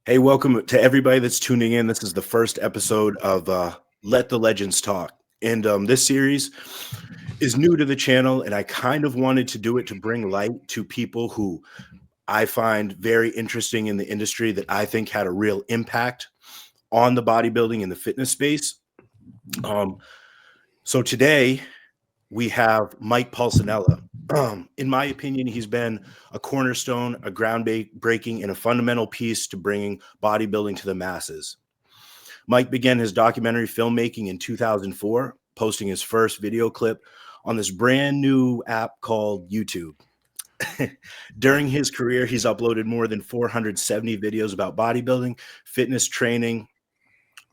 Hey, welcome to everybody that's tuning in. This is the first episode of Let the Legends Talk. And this series is new to the channel, and I kind of wanted to do it to bring light to people who I find very interesting in the industry that I think had a real impact on the bodybuilding and the fitness space. So today we have Mike Pulcinella. In my opinion, he's been a cornerstone, a groundbreaking, and a fundamental piece to bringing bodybuilding to the masses. Mike began his documentary filmmaking in 2004, posting his first video clip on this brand new app called YouTube. During his career, he's uploaded more than 470 videos about bodybuilding, fitness training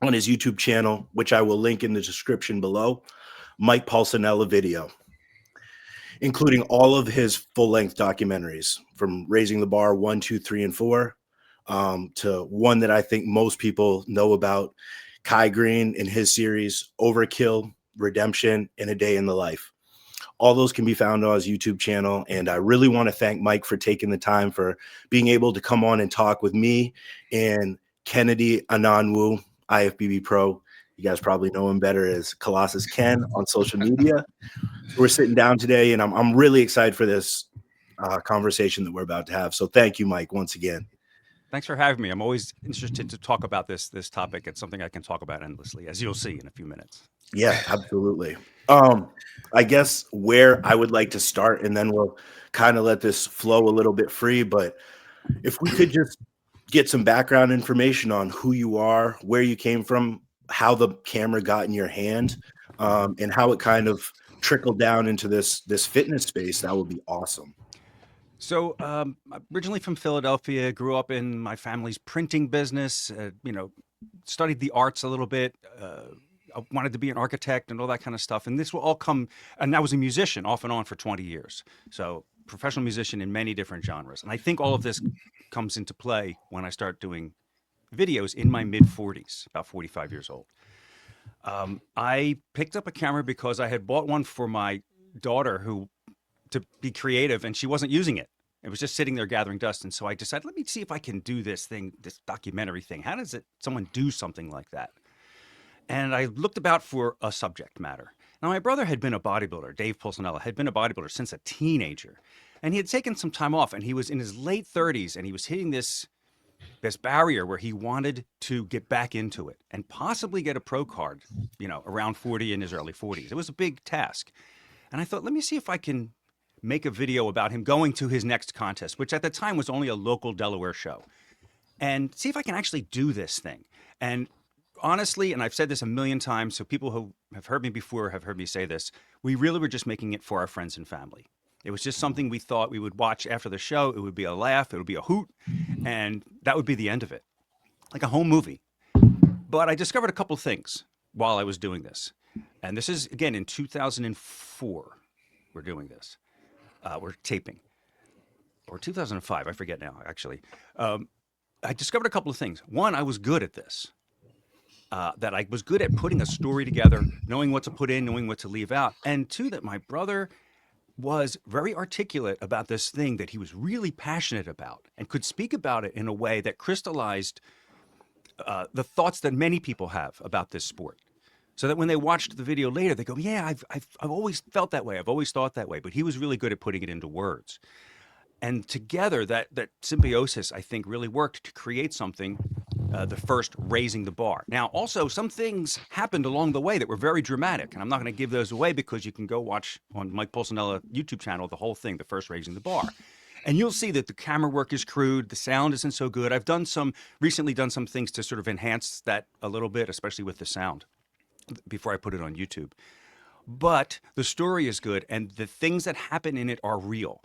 on his YouTube channel, which I will link in the description below, Mike Pulcinella Video, including all of his full-length documentaries from Raising the Bar 1, 2, 3, and 4 to one that I think most people know about, Kai Greene in his series Overkill, Redemption, and A Day in the Life. All those can be found on his YouTube channel, and I really want to thank Mike for taking the time for being able to come on and talk with me and Kennedy Ananwu, IFBB Pro. You guys probably know him better as Colossus Ken on social media. We're sitting down today, and I'm really excited for this conversation that we're about to have. So thank you, Mike, once again. Thanks for having me. I'm always interested to talk about this topic. It's something I can talk about endlessly, as you'll see in a few minutes. Yeah, absolutely. I guess where I would like to start, and then we'll kind of let this flow a little bit free, but if we could just get some background information on who you are, where you came from, how the camera got in your hand, and how it kind of trickled down into this fitness space, that would be awesome. So, originally from Philadelphia, grew up in my family's printing business, studied the arts a little bit, I wanted to be an architect and all that kind of stuff. And this will all come, and I was a musician off and on for 20 years. So professional musician in many different genres. And I think all of this comes into play when I start doing videos in my mid-40s, about 45 years old. I picked up a camera because I had bought one for my daughter to be creative, and she wasn't using it. It was just sitting there gathering dust. And so I decided, let me see if I can do this documentary thing. How does someone do something like that? And I looked about for a subject matter. Now, my brother had been a bodybuilder. Dave Pulcinella had been a bodybuilder since a teenager. And he had taken some time off, and he was in his late 30s, and he was hitting this barrier where he wanted to get back into it and possibly get a pro card, around 40, in his early 40s. It was a big task. And I thought, let me see if I can make a video about him going to his next contest, which at the time was only a local Delaware show, and see if I can actually do this thing. And honestly, and I've said this a million times, so people who have heard me before have heard me say this, we really were just making it for our friends and family. It was just something we thought we would watch after the show. It would be a laugh, it would be a hoot, and that would be the end of it, like a home movie. But I discovered a couple things while I was doing this. And this is, again, in 2004, we're doing this. We're taping. Or 2005, I forget now, actually. I discovered a couple of things. One, I was good at this. That I was good at putting a story together, knowing what to put in, knowing what to leave out. And two, that my brother was very articulate about this thing that he was really passionate about and could speak about it in a way that crystallized the thoughts that many people have about this sport. So that when they watched the video later, they go, yeah, I've always felt that way. I've always thought that way. But he was really good at putting it into words. And together, that symbiosis, I think, really worked to create something, the first Raising the Bar. Now, also, some things happened along the way that were very dramatic. And I'm not going to give those away because you can go watch on Mike Pulcinella YouTube channel the whole thing, the first Raising the Bar. And you'll see that the camera work is crude, the sound isn't so good. I've recently done some things to sort of enhance that a little bit, especially with the sound, before I put it on YouTube. But the story is good, and the things that happen in it are real.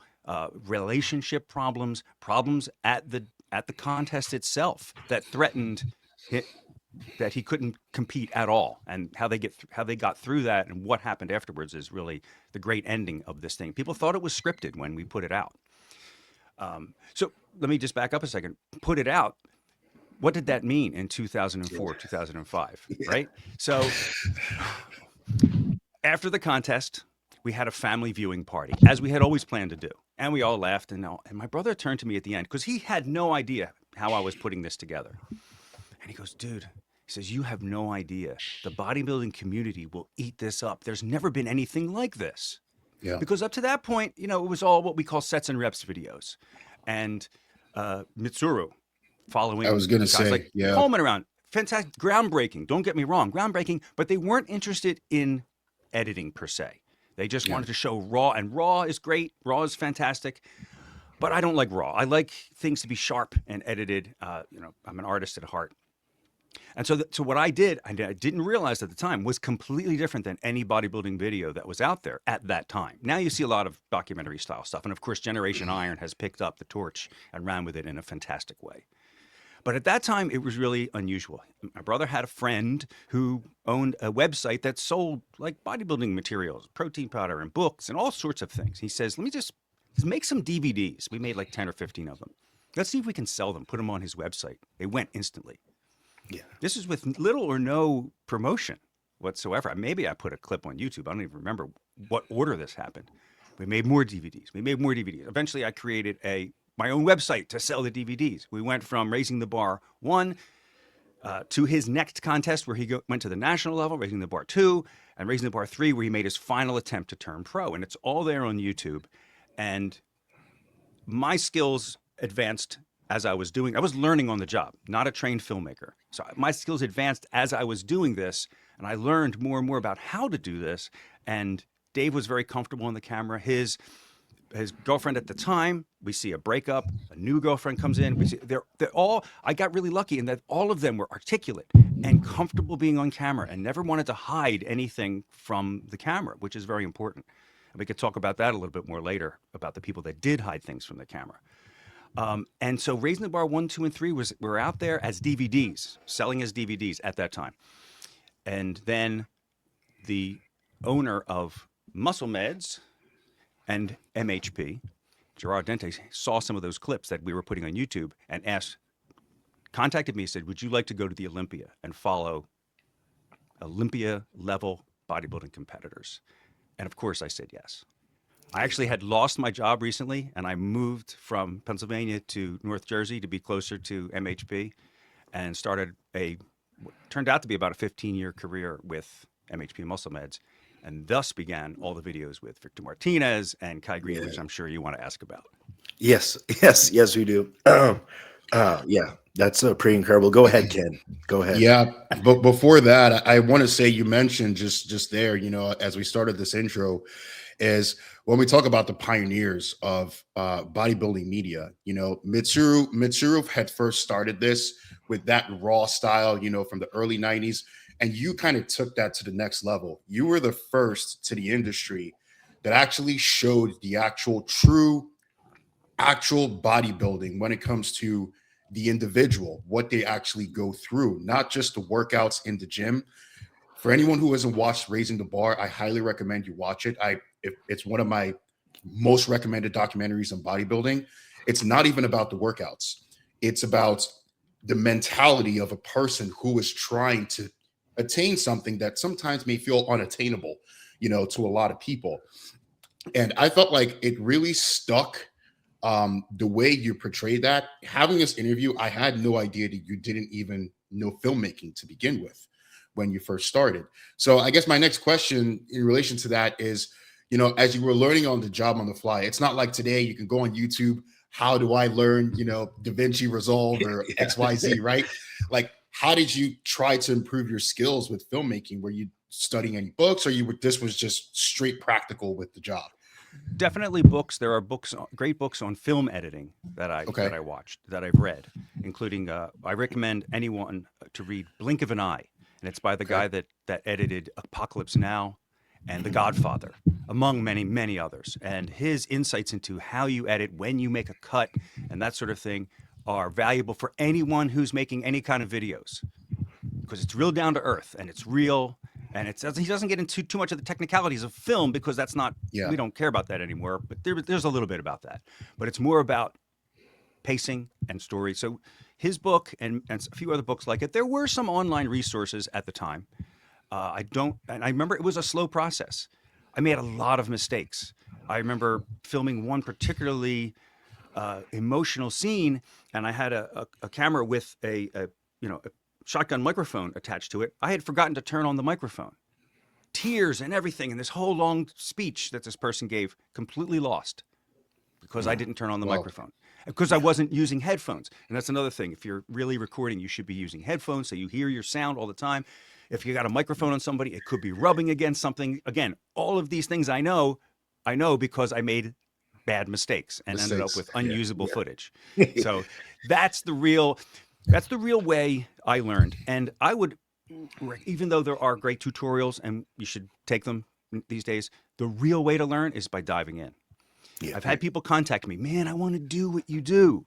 Relationship problems at the contest itself that threatened that he couldn't compete at all, and how they got through that, and what happened afterwards is really the great ending of this thing. People thought it was scripted when we put it out. So let me just back up a second. Put it out. What did that mean in 2004, 2005, right? So after the contest, we had a family viewing party, as we had always planned to do. And we all laughed. And my brother turned to me at the end, because he had no idea how I was putting this together. And he goes, dude, he says, you have no idea. The bodybuilding community will eat this up. There's never been anything like this. Yeah. Because up to that point, you know, it was all what we call sets and reps videos. And Mitsuru following I was going to guys say, like yeah. Coleman around. Fantastic, groundbreaking. Don't get me wrong, groundbreaking, but they weren't interested in editing per se. They just wanted to show raw, and raw is great. Raw is fantastic, but I don't like raw. I like things to be sharp and edited. You know, I'm an artist at heart. And so, so what I did, I didn't realize at the time, was completely different than any bodybuilding video that was out there at that time. Now you see a lot of documentary style stuff. And of course, Generation Iron has picked up the torch and ran with it in a fantastic way. But at that time, it was really unusual. My brother had a friend who owned a website that sold like bodybuilding materials, protein powder and books and all sorts of things. He says, let me just make some DVDs. We made like 10 or 15 of them. Let's see if we can sell them, put them on his website. They went instantly. Yeah. This is with little or no promotion whatsoever. Maybe I put a clip on YouTube. I don't even remember what order this happened. We made more DVDs. Eventually, I created my own website to sell the DVDs. We went from Raising the Bar 1 to his next contest where he went to the national level, Raising the Bar 2, and Raising the Bar 3 where he made his final attempt to turn pro. And it's all there on YouTube. And my skills advanced as I was doing. I was learning on the job, not a trained filmmaker. So my skills advanced as I was doing this, and I learned more and more about how to do this. And Dave was very comfortable on the camera. His girlfriend at the time, we see a breakup, a new girlfriend comes in. We see they're all, I got really lucky in that all of them were articulate and comfortable being on camera and never wanted to hide anything from the camera, which is very important. And we could talk about that a little bit more later, about the people that did hide things from the camera. And so Raising the Bar 1, 2, and 3 were out there as DVDs, selling as DVDs at that time. And then the owner of Muscle Meds and MHP, Gerard Dente, saw some of those clips that we were putting on YouTube and contacted me and said, would you like to go to the Olympia and follow Olympia level bodybuilding competitors? And of course I said yes. I actually had lost my job recently, and I moved from Pennsylvania to North Jersey to be closer to MHP, and started what turned out to be about a 15-year career with MHP Muscle Meds, and thus began all the videos with Victor Martinez and Kai Greene, which I'm sure you want to ask about. Yes, we do. Yeah, that's pretty incredible. Go ahead, Ken. Go ahead. Yeah, but before that, I want to say, you mentioned just there, you know, as we started this intro, is when we talk about the pioneers of bodybuilding media, you know, Mitsuru had first started this with that raw style, you know, from the early 90s. And you kind of took that to the next level. You were the first to the industry that actually showed the actual bodybuilding when it comes to the individual, what they actually go through, not just the workouts in the gym. For anyone who hasn't watched Raising the Bar, I highly recommend you watch it. It's one of my most recommended documentaries on bodybuilding. It's not even about the workouts. It's about the mentality of a person who is trying to attain something that sometimes may feel unattainable, you know, to a lot of people. And I felt like it really stuck, the way you portrayed that. Having this interview, I had no idea that you didn't even know filmmaking to begin with when you first started. So I guess my next question in relation to that is, you know, as you were learning on the job on the fly, it's not like today you can go on YouTube, how do I learn, you know, DaVinci Resolve or XYZ, right? Like, how did you try to improve your skills with filmmaking? Were you studying any books, or this was just straight practical with the job? Definitely books. There are books, great books on film editing that I watched, that I've read, including I recommend anyone to read Blink of an Eye, and it's by the guy that edited Apocalypse Now and The Godfather, among many, many others. And his insights into how you edit, when you make a cut, and that sort of thing are valuable for anyone who's making any kind of videos, because it's real down to earth and it's real. And he doesn't get into too much of the technicalities of film, because that's not, we don't care about that anymore. But there's a little bit about that. But it's more about pacing and story. So his book and a few other books like it, there were some online resources at the time. And I remember it was a slow process. I made a lot of mistakes. I remember filming one particularly emotional scene, and I had a camera with a shotgun microphone attached to it, I had forgotten to turn on the microphone. Tears and everything, and this whole long speech that this person gave, completely lost because I didn't turn on the microphone. Because I wasn't using headphones. And that's another thing. If you're really recording, you should be using headphones so you hear your sound all the time. If you got a microphone on somebody, it could be rubbing against something. Again, all of these things I know because I made bad mistakes and ended up with unusable footage. So that's the real way I learned. And I would, even though there are great tutorials and you should take them these days, the real way to learn is by diving in. Yeah. I've had people contact me, man, I want to do what you do.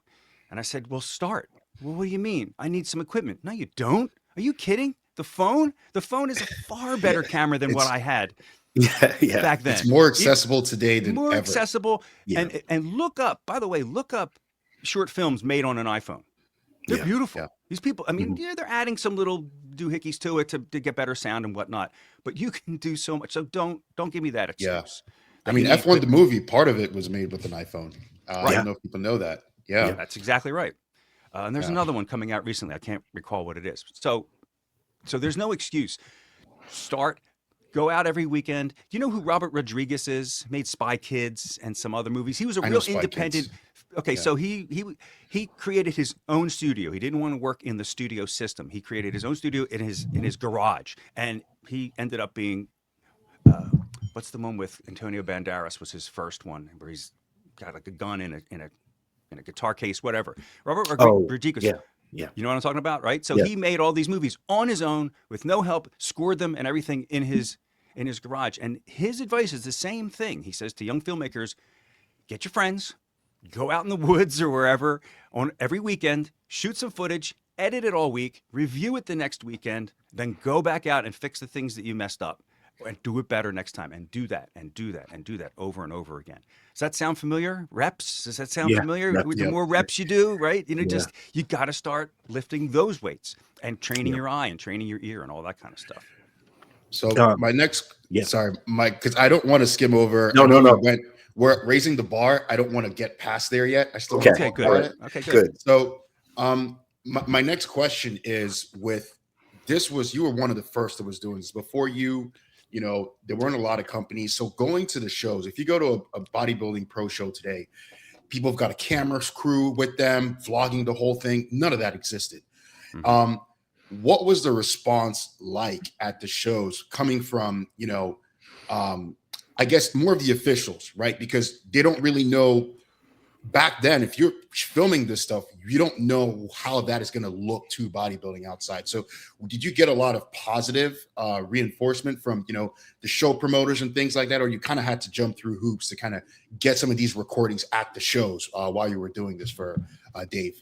And I said, well, start. Well, what do you mean? I need some equipment. No, you don't. Are you kidding? The phone is a far better camera than what I had back then. It's more accessible today than more ever. Accessible. Yeah. And look up, by the way, short films made on an iPhone. They're beautiful. Yeah. These people, I mean, they're adding some little doohickeys to it to get better sound and whatnot, but you can do so much. So don't give me that excuse. Yeah. I mean, F1, the movie, part of it was made with an iPhone. I don't know if people know that. Yeah. That's exactly right. And there's another one coming out recently. I can't recall what it is. So there's no excuse. Go out every weekend. Do you know who Robert Rodriguez is? Made Spy Kids and some other movies. He was a real independent. Okay, so he created his own studio. He didn't want to work in the studio system. He created his own studio in his garage, and he ended up being what's the one with Antonio Banderas was his first one, where he's got like a gun in a guitar case, whatever. Robert Rodriguez. Yeah. You know what I'm talking about, right? So he made all these movies on his own with no help, scored them and everything in his garage. And his advice is the same thing. He says to young filmmakers, get your friends, go out in the woods or wherever on every weekend, shoot some footage, edit it all week, review it the next weekend, then go back out and fix the things that you messed up and do it better next time, and do that and do that and do that over and over again. Does that sound familiar? Reps? Does that sound familiar? The more reps you do, right? You got to start lifting those weights and training your eye and training your ear and all that kind of stuff. So my next, sorry, Mike, because I don't want to skim over. No. We're raising the bar. I don't want to get past there yet. I still want to talk about it. Okay, good. So my next question is you were one of the first that was doing this before you. There weren't a lot of companies. So going to the shows, if you go to a bodybuilding pro show today, people have got a camera crew with them, vlogging the whole thing. None of that existed. Mm-hmm. What was the response like at the shows coming from, I guess more of the officials, right? Because they don't really know back then, if you're filming this stuff, you don't know how that is going to look to bodybuilding outside. So did you get a lot of positive reinforcement from, the show promoters and things like that? Or you kind of had to jump through hoops to kind of get some of these recordings at the shows while you were doing this for Dave?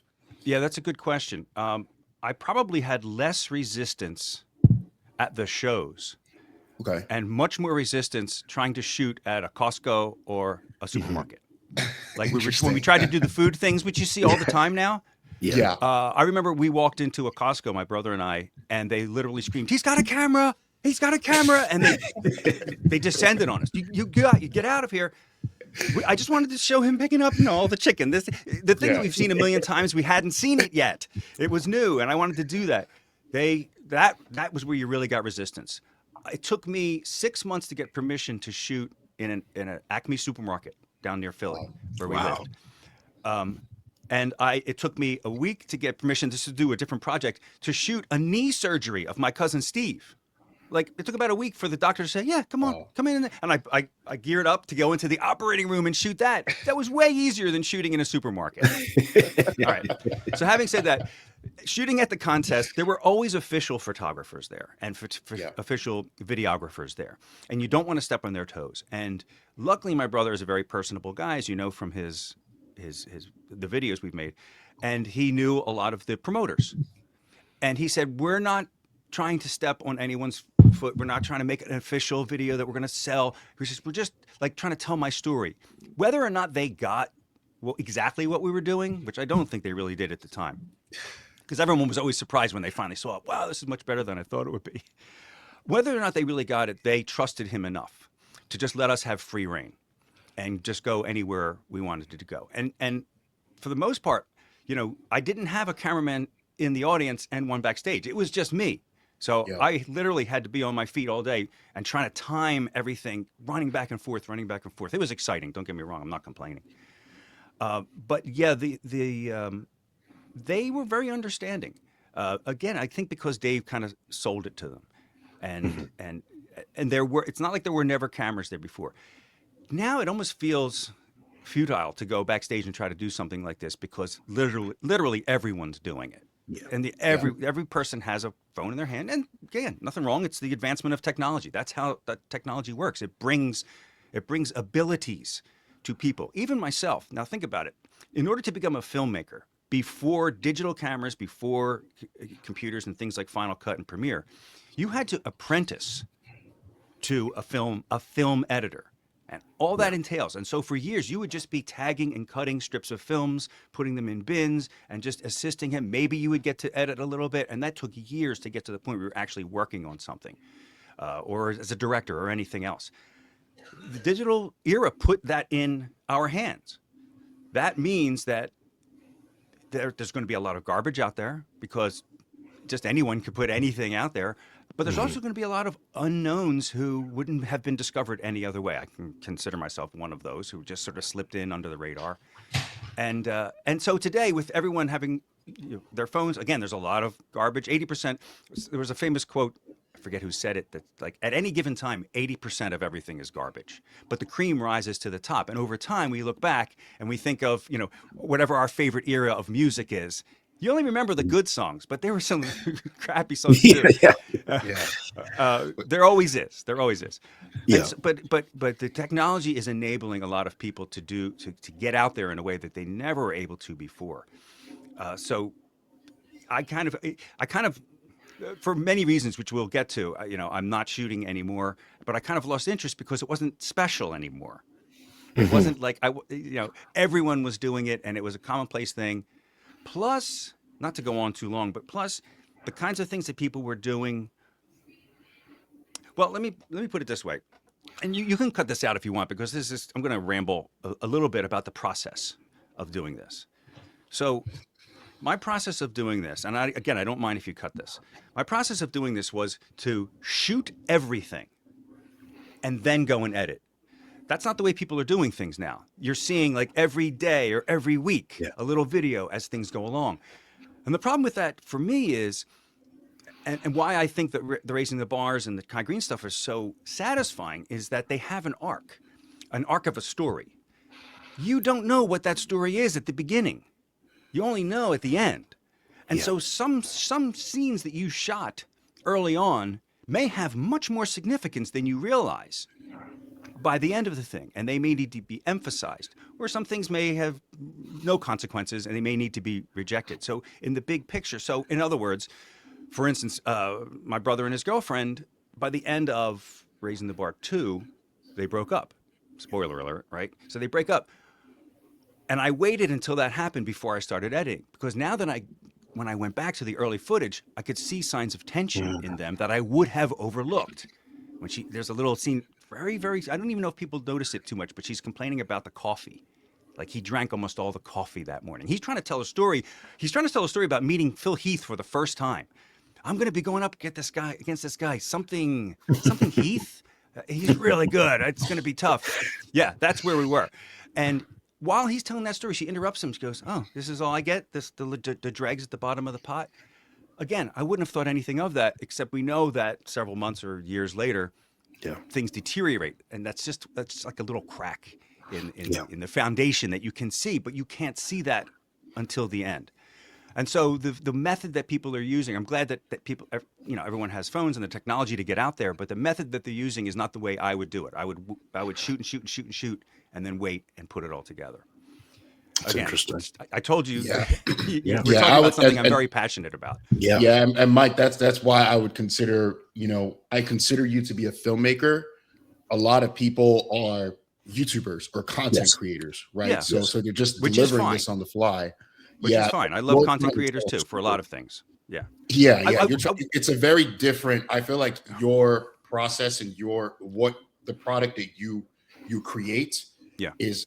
Yeah, that's a good question. I probably had less resistance at the shows. Okay. And much more resistance trying to shoot at a Costco or a supermarket. Like when we tried to do the food things, which you see all the time now. Yeah. I remember we walked into a Costco, my brother and I, and they literally screamed, "He's got a camera! He's got a camera!" And they descended on us. You get out of here. I just wanted to show him picking up, all the chicken. The thing that we've seen a million times, we hadn't seen it yet. It was new, and I wanted to do that. That was where you really got resistance. It took me 6 months to get permission to shoot in an Acme supermarket down near Philly, where we lived. And it took me a week to get permission just to do a different project, to shoot a knee surgery of my cousin Steve. Like, it took about a week for the doctor to say, "Yeah, come on, come in." And I geared up to go into the operating room and shoot that. That was way easier than shooting in a supermarket. All right. So having said that, shooting at the contest, there were always official photographers there and official videographers there. And you don't want to step on their toes. And luckily, my brother is a very personable guy, as you know from the videos we've made. And he knew a lot of the promoters. And he said, "We're not trying to step on anyone's foot. We're not trying to make an official video that we're going to sell. We're just like trying to tell my story." Whether or not they got exactly what we were doing, which I don't think they really did at the time, because everyone was always surprised when they finally saw it. Wow, this is much better than I thought it would be. Whether or not they really got it, they trusted him enough to just let us have free reign and just go anywhere we wanted to go. And for the most part, I didn't have a cameraman in the audience and one backstage. It was just me. So Yeah. I literally had to be on my feet all day and trying to time everything, running back and forth. It was exciting. Don't get me wrong. I'm not complaining. But yeah, they were very understanding. Again, I think because Dave kind of sold it to them, and it's not like there were never cameras there before. Now it almost feels futile to go backstage and try to do something like this because literally everyone's doing it. Yeah. And every person has a phone in their hand, and again, nothing wrong. It's the advancement of technology. That's how that technology works. It brings abilities to people. Even myself. Now think about it. In order to become a filmmaker, before digital cameras, before computers and things like Final Cut and Premiere, you had to apprentice to a film editor. And all that entails. And so for years, you would just be tagging and cutting strips of films, putting them in bins, and just assisting him. Maybe you would get to edit a little bit. And that took years to get to the point where you were actually working on something, or as a director or anything else. The digital era put that in our hands. That means that there's going to be a lot of garbage out there because just anyone could put anything out there. But there's also going to be a lot of unknowns who wouldn't have been discovered any other way. I can consider myself one of those who just sort of slipped in under the radar. And so today, with everyone having their phones, again, there's a lot of garbage. 80%. There was a famous quote, I forget who said it, that like at any given time, 80% of everything is garbage. But the cream rises to the top. And over time, we look back and we think of whatever our favorite era of music is. You only remember the good songs, but there were some crappy songs too. There always is. Yeah. But the technology is enabling a lot of people to get out there in a way that they never were able to before. So I kind of, for many reasons, which we'll get to, I'm not shooting anymore, but I kind of lost interest because it wasn't special anymore. It wasn't like everyone was doing it and it was a commonplace thing. Plus, not to go on too long, but plus the kinds of things that people were doing. Well, let me put it this way, and you can cut this out if you want because I'm going to ramble a little bit about the process of doing this. So, my process of doing this, and I don't mind if you cut this. My process of doing this was to shoot everything, and then go and edit. That's not the way people are doing things now. You're seeing like every day or every week a little video as things go along. And the problem with that for me is, and why I think that the Raising the Bars and the Kai Greene stuff are so satisfying, is that they have an arc of a story. You don't know what that story is at the beginning. You only know at the end. And so some scenes that you shot early on may have much more significance than you realize by the end of the thing, and they may need to be emphasized, or some things may have no consequences and they may need to be rejected. So in the big picture, so in other words, for instance, my brother and his girlfriend, by the end of Raising the Bar 2, they broke up. Spoiler alert, right? So they break up. And I waited until that happened before I started editing, because now that when I went back to the early footage, I could see signs of tension in them that I would have overlooked. There's a little scene, very, very, I don't even know if people notice it too much, but she's complaining about the coffee. Like he drank almost all the coffee that morning. He's trying to tell a story. He's trying to tell a story about meeting Phil Heath for the first time. I'm going to be going up against this guy. Something Heath. He's really good. It's going to be tough. Yeah, that's where we were. And while he's telling that story, she interrupts him. She goes, "Oh, this is all I get? The dregs at the bottom of the pot?" Again, I wouldn't have thought anything of that, except we know that several months or years later, things deteriorate. And that's like a little crack in the foundation that you can see, but you can't see that until the end. And so the method that people are using, I'm glad that people, everyone has phones and the technology to get out there, but the method that they're using is not the way I would do it. I would shoot and shoot and shoot and shoot and then wait and put it all together. That's interesting. I told you, we're talking about something I'm very passionate about. Yeah. And Mike, that's why I would consider, I consider you to be a filmmaker. A lot of people are YouTubers or content creators, right? Yeah. So they're just delivering this on the fly. Which is fine. I love content creators too, for a lot of things. Yeah. It's a very different, I feel like your process and the product that you create is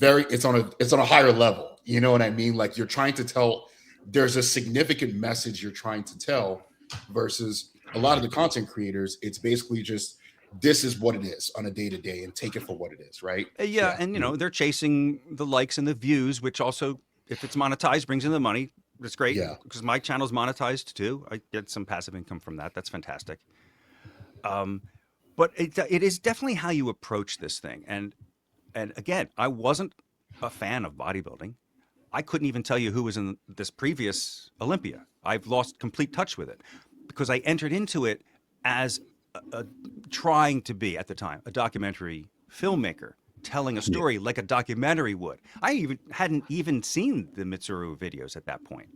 it's on a higher level. You know what I mean? Like you're trying to tell, there's a significant message you're trying to tell versus a lot of the content creators. It's basically just, this is what it is on a day to day and take it for what it is. Right. Yeah, and they're chasing the likes and the views, which also, if it's monetized, brings in the money. That's great, Yeah. because my channel's monetized too. I get some passive income from that. That's fantastic. But it is definitely how you approach this thing. And again, I wasn't a fan of bodybuilding. I couldn't even tell you who was in this previous Olympia. I've lost complete touch with it because I entered into it as trying to be, at the time, a documentary filmmaker, telling a story like a documentary would. I hadn't even seen the Mitsuru videos at that point.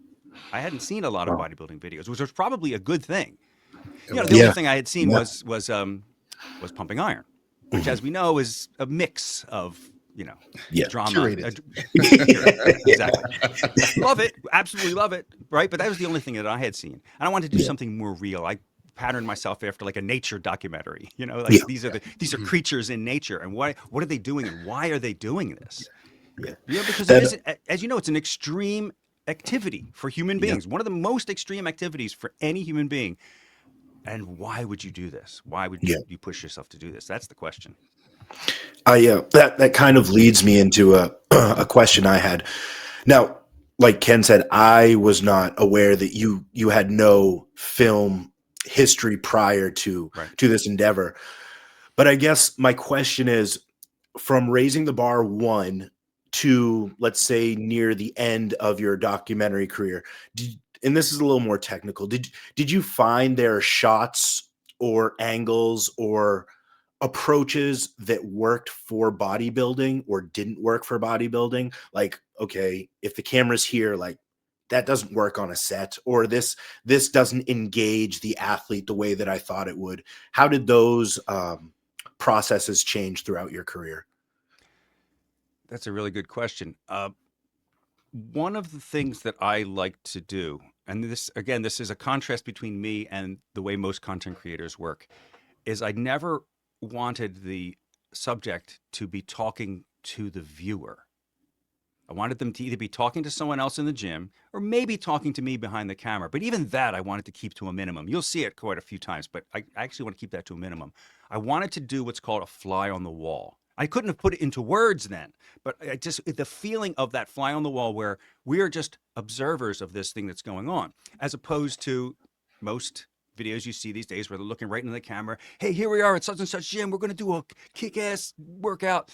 I hadn't seen a lot of bodybuilding videos, which was probably a good thing. The only thing I had seen was Pumping Iron, which, as we know, is a mix of drama. Exactly. Love it, absolutely love it, right? But that was the only thing that I had seen, and I wanted to do something more real. I patterned myself after like a nature documentary. These are creatures in nature, and what are they doing, and why are they doing this? Because it is, as you know, it's an extreme activity for human beings. One of the most extreme activities for any human being. And why would you do this? Why would you push yourself to do this? That's the question. That kind of leads me into a question I had. Now, like Ken said, I was not aware that you had no film history prior to this endeavor. But I guess my question is, from Raising the Bar 1 to, let's say, near the end of your documentary career, and this is a little more technical, did you find there are shots or angles or approaches that worked for bodybuilding or didn't work for bodybuilding? Like, okay, if the camera's here, like, that doesn't work on a set, or this doesn't engage the athlete the way that I thought it would. How did those processes change throughout your career? That's a really good question. One of the things that I like to do, and this is a contrast between me and the way most content creators work, is I never wanted the subject to be talking to the viewer. I wanted them to either be talking to someone else in the gym or maybe talking to me behind the camera. But even that I wanted to keep to a minimum. You'll see it quite a few times, but I actually want to keep that to a minimum. I wanted to do what's called a fly on the wall. I couldn't have put it into words then, but the feeling of that fly on the wall where we are just observers of this thing that's going on, as opposed to most videos you see these days where they're looking right into the camera. Hey, here we are at such and such gym. We're going to do a kick-ass workout.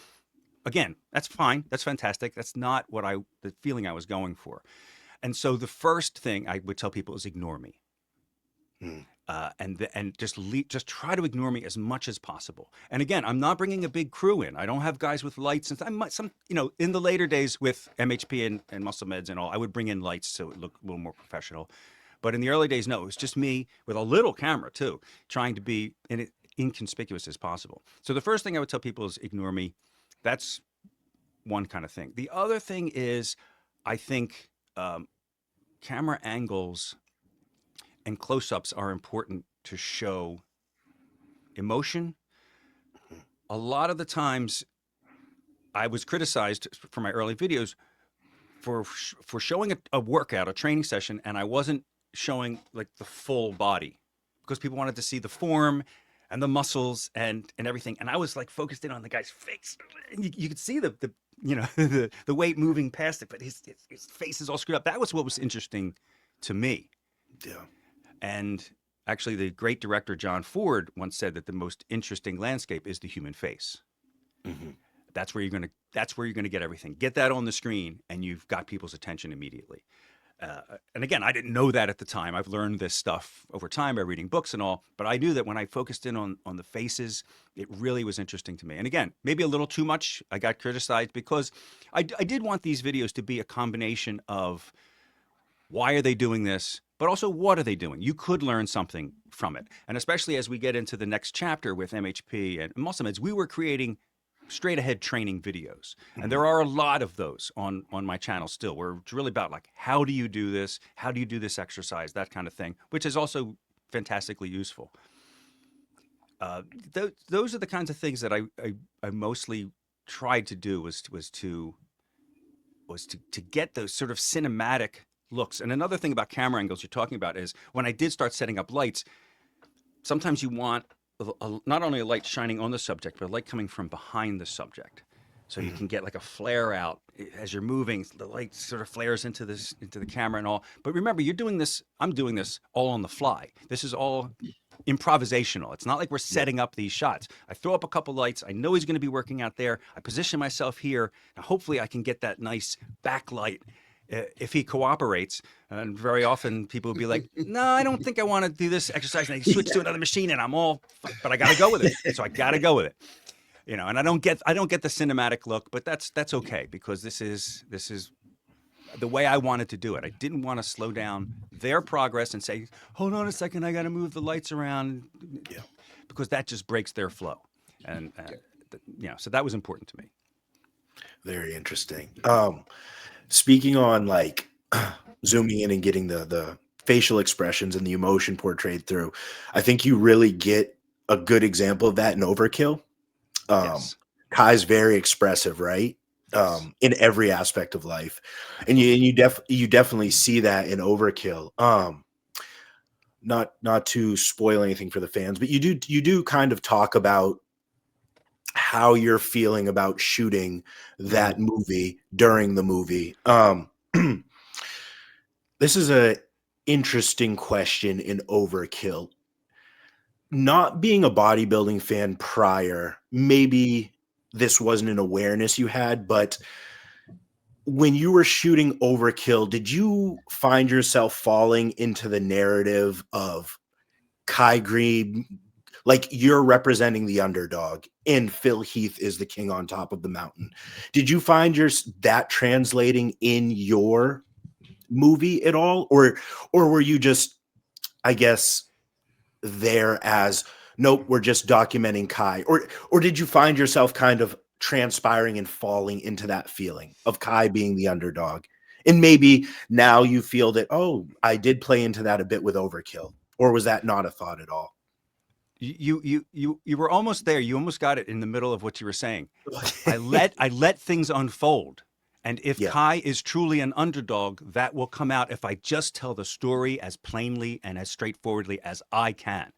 Again, that's fine. That's fantastic. That's not the feeling I was going for. And so the first thing I would tell people is ignore me. And just try to ignore me as much as possible. And again, I'm not bringing a big crew in. I don't have guys with lights and in the later days with MHP and Muscle Meds and all, I would bring in lights so it would look a little more professional. But in the early days, no, it was just me with a little camera too, trying to be inconspicuous as possible. So the first thing I would tell people is ignore me. That's one kind of thing. The other thing is, I think camera angles and close-ups are important to show emotion. A lot of the times I was criticized for my early videos for showing a workout, a training session, and I wasn't showing like the full body because people wanted to see the form and the muscles and everything. And I was like focused in on the guy's face. And you could see the the weight moving past it, but his face is all screwed up. That was what was interesting to me. Yeah. And actually, the great director John Ford once said that the most interesting landscape is the human face. Mm-hmm. That's where you're gonna get everything. Get that on the screen, and you've got people's attention immediately. And again, I didn't know that at the time. I've learned this stuff over time by reading books and all. But I knew that when I focused in on the faces, it really was interesting to me. And again, maybe a little too much. I got criticized because I did want these videos to be a combination of why are they doing this, but also what are they doing? You could learn something from it. And especially as we get into the next chapter with MHP and Muscle Meds, we were creating straight ahead training videos. And there are a lot of those on my channel still, where it's really about like, how do you do this? How do you do this exercise? That kind of thing, which is also fantastically useful. Those are the kinds of things that I mostly tried to do was to was to get those sort of cinematic looks. And another thing about camera angles you're talking about is when I did start setting up lights, sometimes you want not only a light shining on the subject, but a light coming from behind the subject. So you can get like a flare out as you're moving. The light sort of flares into the camera and all. But remember, you're doing this. I'm doing this all on the fly. This is all improvisational. It's not like we're setting up these shots. I throw up a couple lights. I know he's going to be working out there. I position myself here. And hopefully I can get that nice backlight if he cooperates. And very often people will be like, no, I don't think I want to do this exercise. And they switch to another machine and I'm all, but I got to go with it. So I got to go with it. You know, and I don't get the cinematic look, but that's okay because this is the way I wanted to do it. I didn't want to slow down their progress and say, hold on a second, I got to move the lights around, because that just breaks their flow. And, so that was important to me. Very interesting. Speaking on like zooming in and getting the facial expressions and the emotion portrayed through, I think you really get a good example of that in Overkill. Yes. Kai's very expressive, right? In every aspect of life. And you definitely see that in Overkill. Not to spoil anything for the fans, but you do kind of talk about how you're feeling about shooting that movie during the movie. This is a interesting question in Overkill. Not being a bodybuilding fan prior, maybe this wasn't an awareness you had, but when you were shooting Overkill, did you find yourself falling into the narrative of Kai Greene, like you're representing the underdog and Phil Heath is the king on top of the mountain? Did you find that translating in your movie at all? Or were you just, I guess, there as, nope, we're just documenting Kai? Or did you find yourself kind of transpiring and falling into that feeling of Kai being the underdog? And maybe now you feel that, oh, I did play into that a bit with Overkill. Or was that not a thought at all? You were almost there. You almost got it in the middle of what you were saying. I let things unfold. And if Kai is truly an underdog, that will come out if I just tell the story as plainly and as straightforwardly as I can.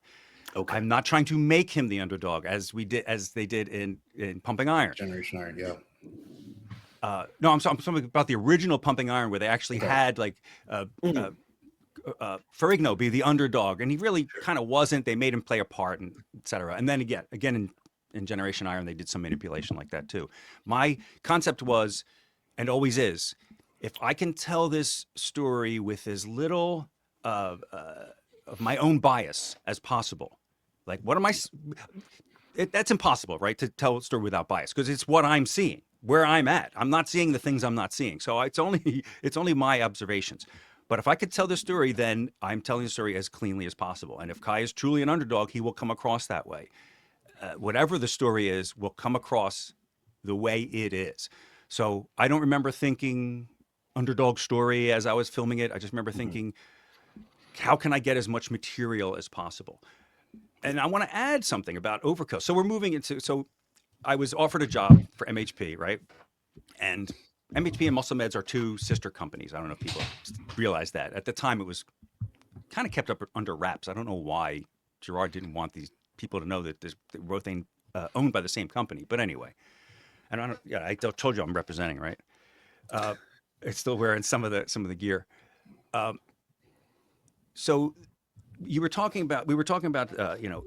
Okay. I'm not trying to make him the underdog as they did in Pumping Iron. Generation Iron, yeah. No, I'm talking about the original Pumping Iron, where they actually had like Ferrigno be the underdog, and he really kind of wasn't. They made him play a part, and etc. And then again in Generation Iron, they did some manipulation like that too. My concept was, and always is, if I can tell this story with as little of my own bias as possible, like what am I? That's impossible, right? To tell a story without bias, because it's what I'm seeing, where I'm at. I'm not seeing the things I'm not seeing, so it's only my observations. But if I could tell the story, then I'm telling the story as cleanly as possible. And if Kai is truly an underdog, he will come across that way. Whatever the story is, will come across the way it is. So I don't remember thinking underdog story as I was filming it. I just remember thinking, how can I get as much material as possible? And I want to add something about Overkill. So I was offered a job for MHP, right? And MHP and Muscle Meds are two sister companies. I don't know if people realize that. At the time, it was kind of kept up under wraps. I don't know why Gerard didn't want these people to know that they're both owned by the same company. But anyway. And I told you I'm representing, right? It's still wearing some of the gear. So we were talking about,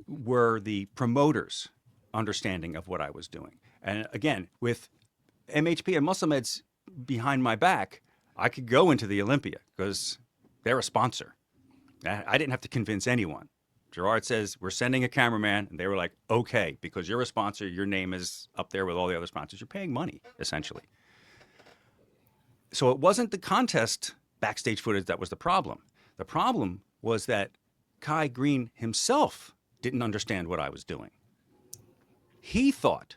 were the promoters understanding of what I was doing? And again, with MHP and Muscle Meds behind my back, I could go into the Olympia because they're a sponsor. I didn't have to convince anyone. Gerard says, we're sending a cameraman. And they were like, okay, because you're a sponsor, your name is up there with all the other sponsors. You're paying money, essentially. So it wasn't the contest backstage footage that was the problem. The problem was that Kai Greene himself didn't understand what I was doing. He thought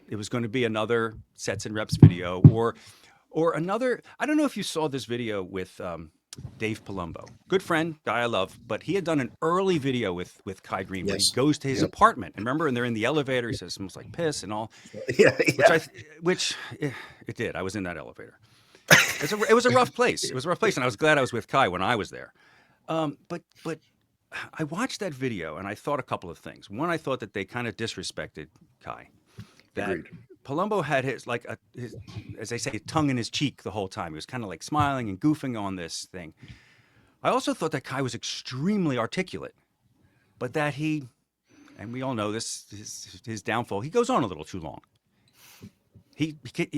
it was going to be another sets and reps video or another. I don't know if you saw this video with Dave Palumbo, good friend, guy I love, but he had done an early video with Kai Greene where he Yes. goes to his Yep. apartment, and remember, and they're in the elevator. He says it smells like piss and all, Yeah. which it did. I was in that elevator. It was a rough place. It was a rough place, and I was glad I was with Kai when I was there. But I watched that video and I thought a couple of things. One, I thought that they kind of disrespected Kai. That Agreed. Palumbo had as they say, tongue in his cheek the whole time. He was kind of like smiling and goofing on this thing. I also thought that Kai was extremely articulate, but that and we all know this, his downfall, he goes on a little too long. He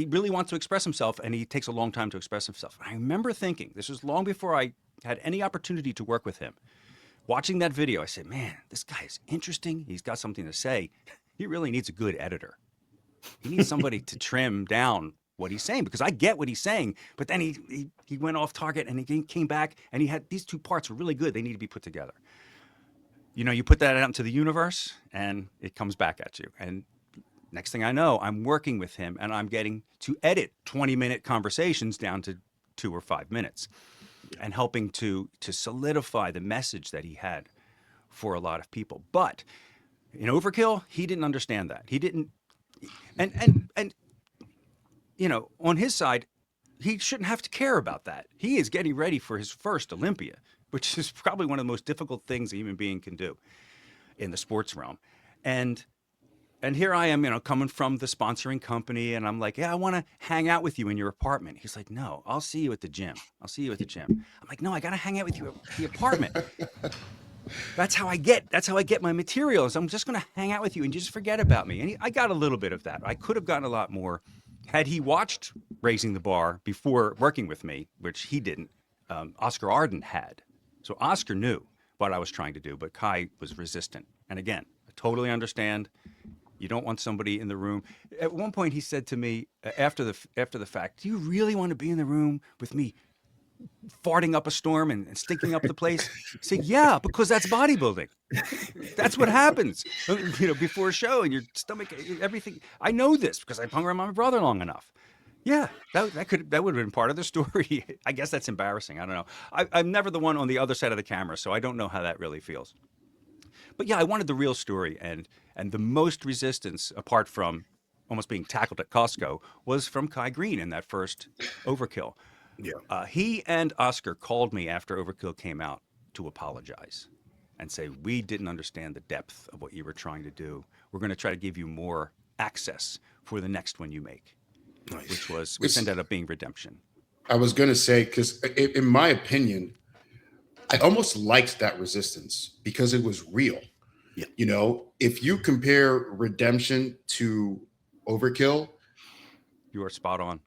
really wants to express himself, and he takes a long time to express himself. I remember thinking, this was long before I had any opportunity to work with him. Watching that video, I said, man, this guy is interesting. He's got something to say. He really needs a good editor. He needs somebody to trim down what he's saying, because I get what he's saying, but then he went off target and he came back and he had these two parts were really good. They need to be put together. You know, you put that out into the universe and it comes back at you. And next thing I know, I'm working with him and I'm getting to edit 20-minute conversations down to 2 or 5 minutes and helping to solidify the message that he had for a lot of people. But in Overkill, he didn't understand that. He didn't, and you know, on his side, he shouldn't have to care about that. He is getting ready for his first Olympia, which is probably one of the most difficult things a human being can do in the sports realm. And here I am, you know, coming from the sponsoring company, and I'm like, yeah, I want to hang out with you in your apartment. He's like, no, I'll see you at the gym. I'll see you at the gym. I'm like, no, I got to hang out with you at the apartment. That's how I get my materials. I'm just going to hang out with you and just forget about me. And I got a little bit of that. I could have gotten a lot more had he watched Raising the Bar before working with me, which he didn't. Oscar Arden had. So Oscar knew what I was trying to do, but Kai was resistant. And again, I totally understand. You don't want somebody in the room. At one point, he said to me after the fact, "Do you really want to be in the room with me farting up a storm and stinking up the place?" I said, "Yeah, because that's bodybuilding. That's what happens. You know, before a show and your stomach, everything. I know this because I've hung around my brother long enough. Yeah, that would have been part of the story. I guess that's embarrassing. I don't know. I'm never the one on the other side of the camera, so I don't know how that really feels. But yeah, I wanted the real story, and the most resistance, apart from almost being tackled at Costco, was from Kai Greene in that first Overkill. Yeah. He and Oscar called me after Overkill came out to apologize and say, we didn't understand the depth of what you were trying to do. We're going to try to give you more access for the next one you make. Nice. Which ended up being Redemption. I was going to say, because in my opinion, I almost liked that resistance because it was real. Yeah. You know, if you compare Redemption to Overkill, You are spot on.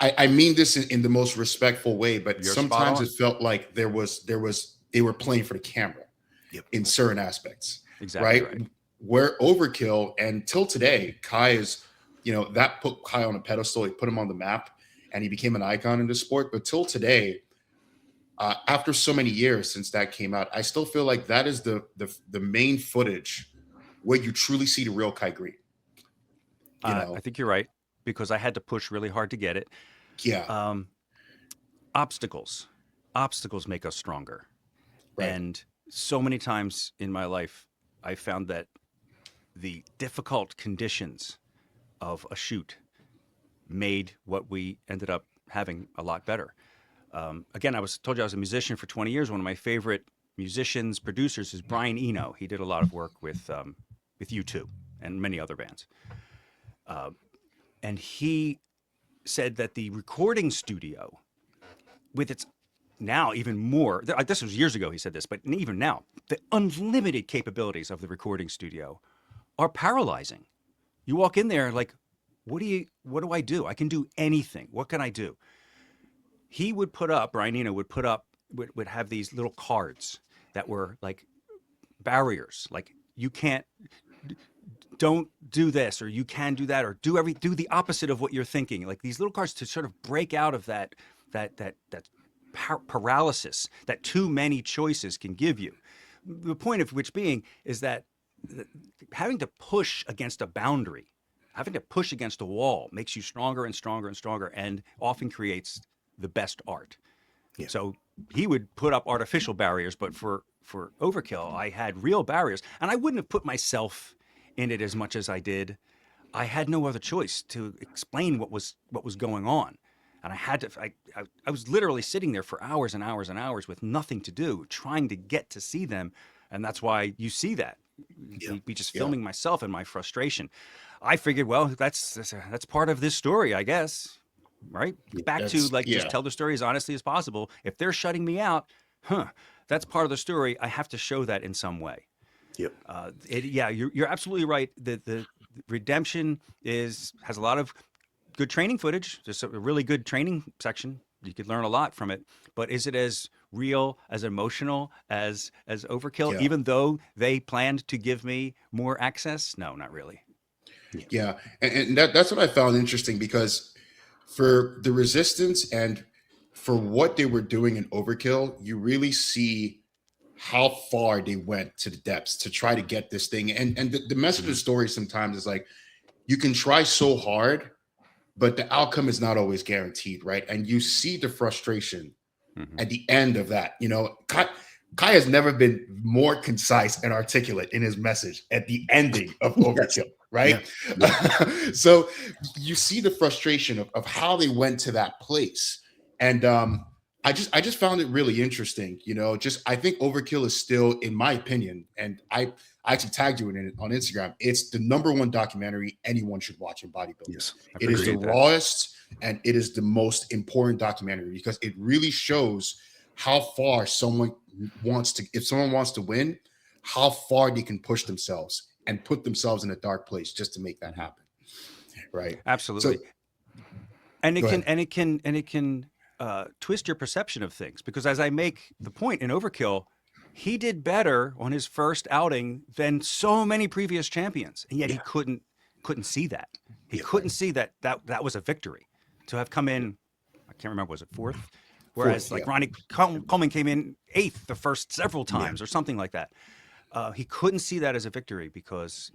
I mean this in the most respectful way, but You're sometimes spot on. it felt like they were playing for the camera. Yep. In certain aspects. Exactly Right? right. Where Overkill, and till today, Kai is, you know, that put Kai on a pedestal. He put him on the map and he became an icon in the sport. But till today, after so many years since that came out, I still feel like that is the main footage where you truly see the real Kai Greene. You know? I think you're right, because I had to push really hard to get it. Yeah. Obstacles make us stronger. Right. And so many times in my life, I found that the difficult conditions of a shoot made what we ended up having a lot better. Again, told you I was a musician for 20 years. One of my favorite musicians, producers is Brian Eno. He did a lot of work with U2 and many other bands. And he said that the recording studio, with its now even more, this was years ago he said this, but even now, the unlimited capabilities of the recording studio are paralyzing. You walk in there like, what do I do? I can do anything. What can I do? He would put up, Brian Eno would have these little cards that were like barriers, like you can't, don't do this, or you can do that, or do the opposite of what you're thinking. Like these little cards to sort of break out of that paralysis that too many choices can give you. The point of which being is that having to push against a boundary, having to push against a wall makes you stronger and stronger and stronger, and often creates the best art. Yeah. So he would put up artificial barriers, but for Overkill, I had real barriers, and I wouldn't have put myself in it as much as I did. I had no other choice to explain what was going on, and I had to. I was literally sitting there for hours and hours and hours with nothing to do, trying to get to see them, and that's why you see that. Yeah. Me just filming myself and my frustration. I figured, well, that's part of this story, I guess. Right? Back to like just tell the story as honestly as possible. If they're shutting me out, that's part of the story. I have to show that in some way. Yep. You're absolutely right. The redemption has a lot of good training footage. There's a really good training section. You could learn a lot from it. But is it as real, as emotional as Overkill? Yeah. Even though they planned to give me more access? No, not really. Yeah, and that's what I found interesting, because for the resistance and for what they were doing in Overkill, you really see how far they went to the depths to try to get this thing. And the message of the story sometimes is like, you can try so hard, but the outcome is not always guaranteed, right? And you see the frustration at the end of that. You know, Kai has never been more concise and articulate in his message at the ending of Overkill, right? Yeah. So you see the frustration of how they went to that place. And I just found it really interesting. You know, I think Overkill is still, in my opinion, and I actually tagged you in it on Instagram, it's the #1 documentary anyone should watch in bodybuilding. Yes, it is the rawest and it is the most important documentary, because it really shows how far someone wants to, if someone wants to win, how far they can push themselves and put themselves in a dark place just to make that happen. Right. Absolutely. So, and it can twist your perception of things, because as I make the point in Overkill, he did better on his first outing than so many previous champions, and yet he couldn't see that. He couldn't see that was a victory. To have come in, I can't remember, was it fourth? Whereas Ronnie Coleman came in 8th the first several times or something like that. He couldn't see that as a victory because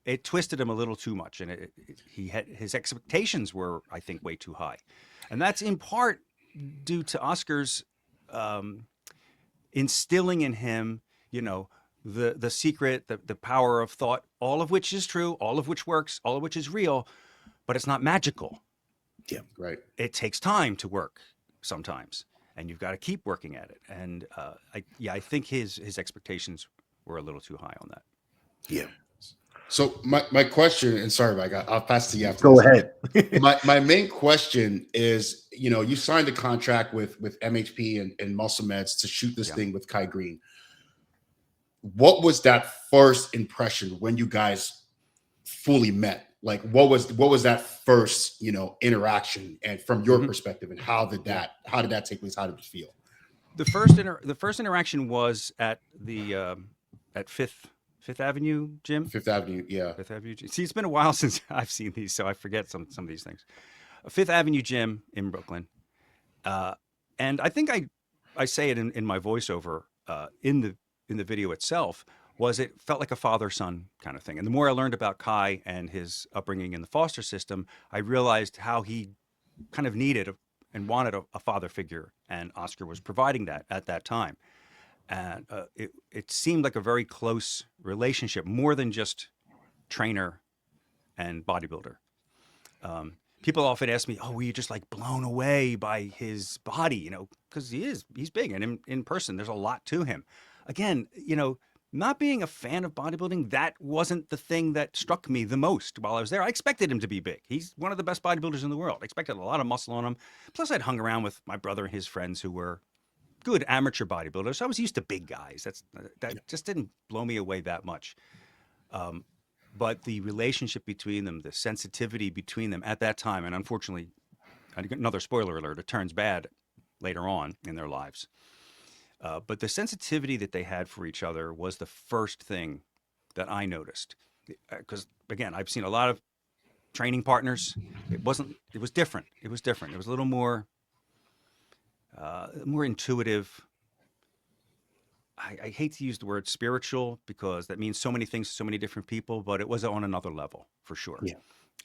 it twisted him a little too much, and his expectations were, I think, way too high, and that's in part due to Oscar's instilling in him, you know, the secret, the power of thought, all of which is true, all of which works, all of which is real, but it's not magical. Yeah, right. It takes time to work sometimes, and you've got to keep working at it. And I think his expectations were a little too high on that. Yeah. So my question, and sorry, Mike, I'll pass to you after. Go ahead. my main question is, you know, you signed a contract with MHP and Muscle Meds to shoot this thing with Kai Greene. What was that first impression when you guys fully met? Like, what was that first, you know, interaction, and from your perspective, and how did that take place? How did it feel? The first interaction was at the at Fifth Avenue gym. Fifth Avenue, yeah. Fifth Avenue. See, it's been a while since I've seen these, so I forget some of these things. Fifth Avenue gym in Brooklyn, and I think I say it in my voiceover in the video itself. It felt like a father-son kind of thing. And the more I learned about Kai and his upbringing in the foster system, I realized how he kind of needed and wanted a father figure, and Oscar was providing that at that time. And it seemed like a very close relationship, more than just trainer and bodybuilder. People often ask me, "Oh, were you just like blown away by his body?" You know, because he's big, and in person, there's a lot to him. Again, you know, not being a fan of bodybuilding, that wasn't the thing that struck me the most while I was there. I expected him to be big. He's one of the best bodybuilders in the world. I expected a lot of muscle on him. Plus, I'd hung around with my brother and his friends who were good amateur bodybuilders. So I was used to big guys. That just didn't blow me away that much. But the relationship between them, the sensitivity between them at that time, and unfortunately, another spoiler alert, it turns bad later on in their lives. But the sensitivity that they had for each other was the first thing that I noticed. Because again, I've seen a lot of training partners. It was different. It was different. It was a little more intuitive. I hate to use the word spiritual because that means so many things to so many different people, but it was on another level for sure. Yeah.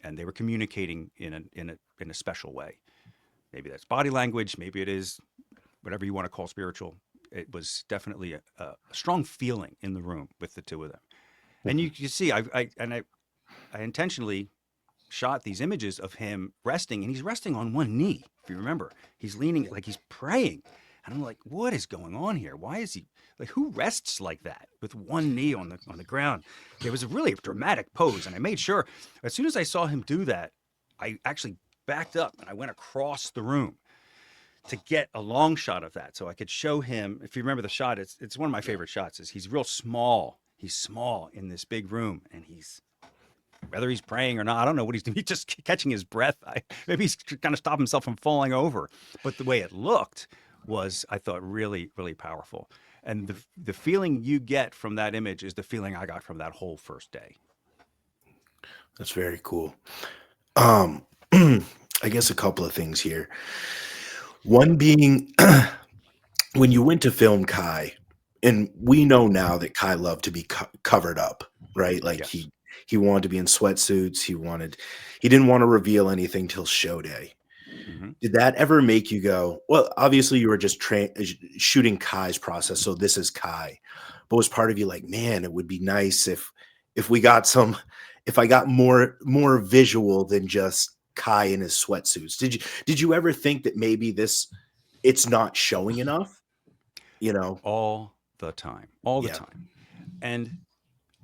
And they were communicating in a special way. Maybe that's body language. Maybe it is whatever you want to call spiritual. It was definitely a strong feeling in the room with the two of them. And you see, I intentionally shot these images of him resting, and he's resting on one knee. If you remember, he's leaning like he's praying. And I'm like, what is going on here? Why is he like, who rests like that with one knee on the ground? It was a really dramatic pose. And I made sure as soon as I saw him do that, I actually backed up and I went across the room to get a long shot of that. So I could show him, if you remember the shot, it's one of my favorite shots, is he's real small. He's small in this big room, and whether he's praying or not, I don't know what he's doing. He's just catching his breath. Maybe he's trying to stop himself from falling over. But the way it looked was, I thought, really, really powerful. And the feeling you get from that image is the feeling I got from that whole first day. That's very cool. I guess a couple of things here. One being, when you went to film Kai, and we know now that Kai loved to be covered up, right? Like Yes. he wanted to be in sweatsuits. He didn't want to reveal anything till show day. Mm-hmm. Did that ever make you go, well, obviously you were just shooting Kai's process, so this is Kai. But was part of you like, man, it would be nice if I got more visual than just Kai in his sweatsuits. Did you ever think that maybe it's not showing enough? All the time. And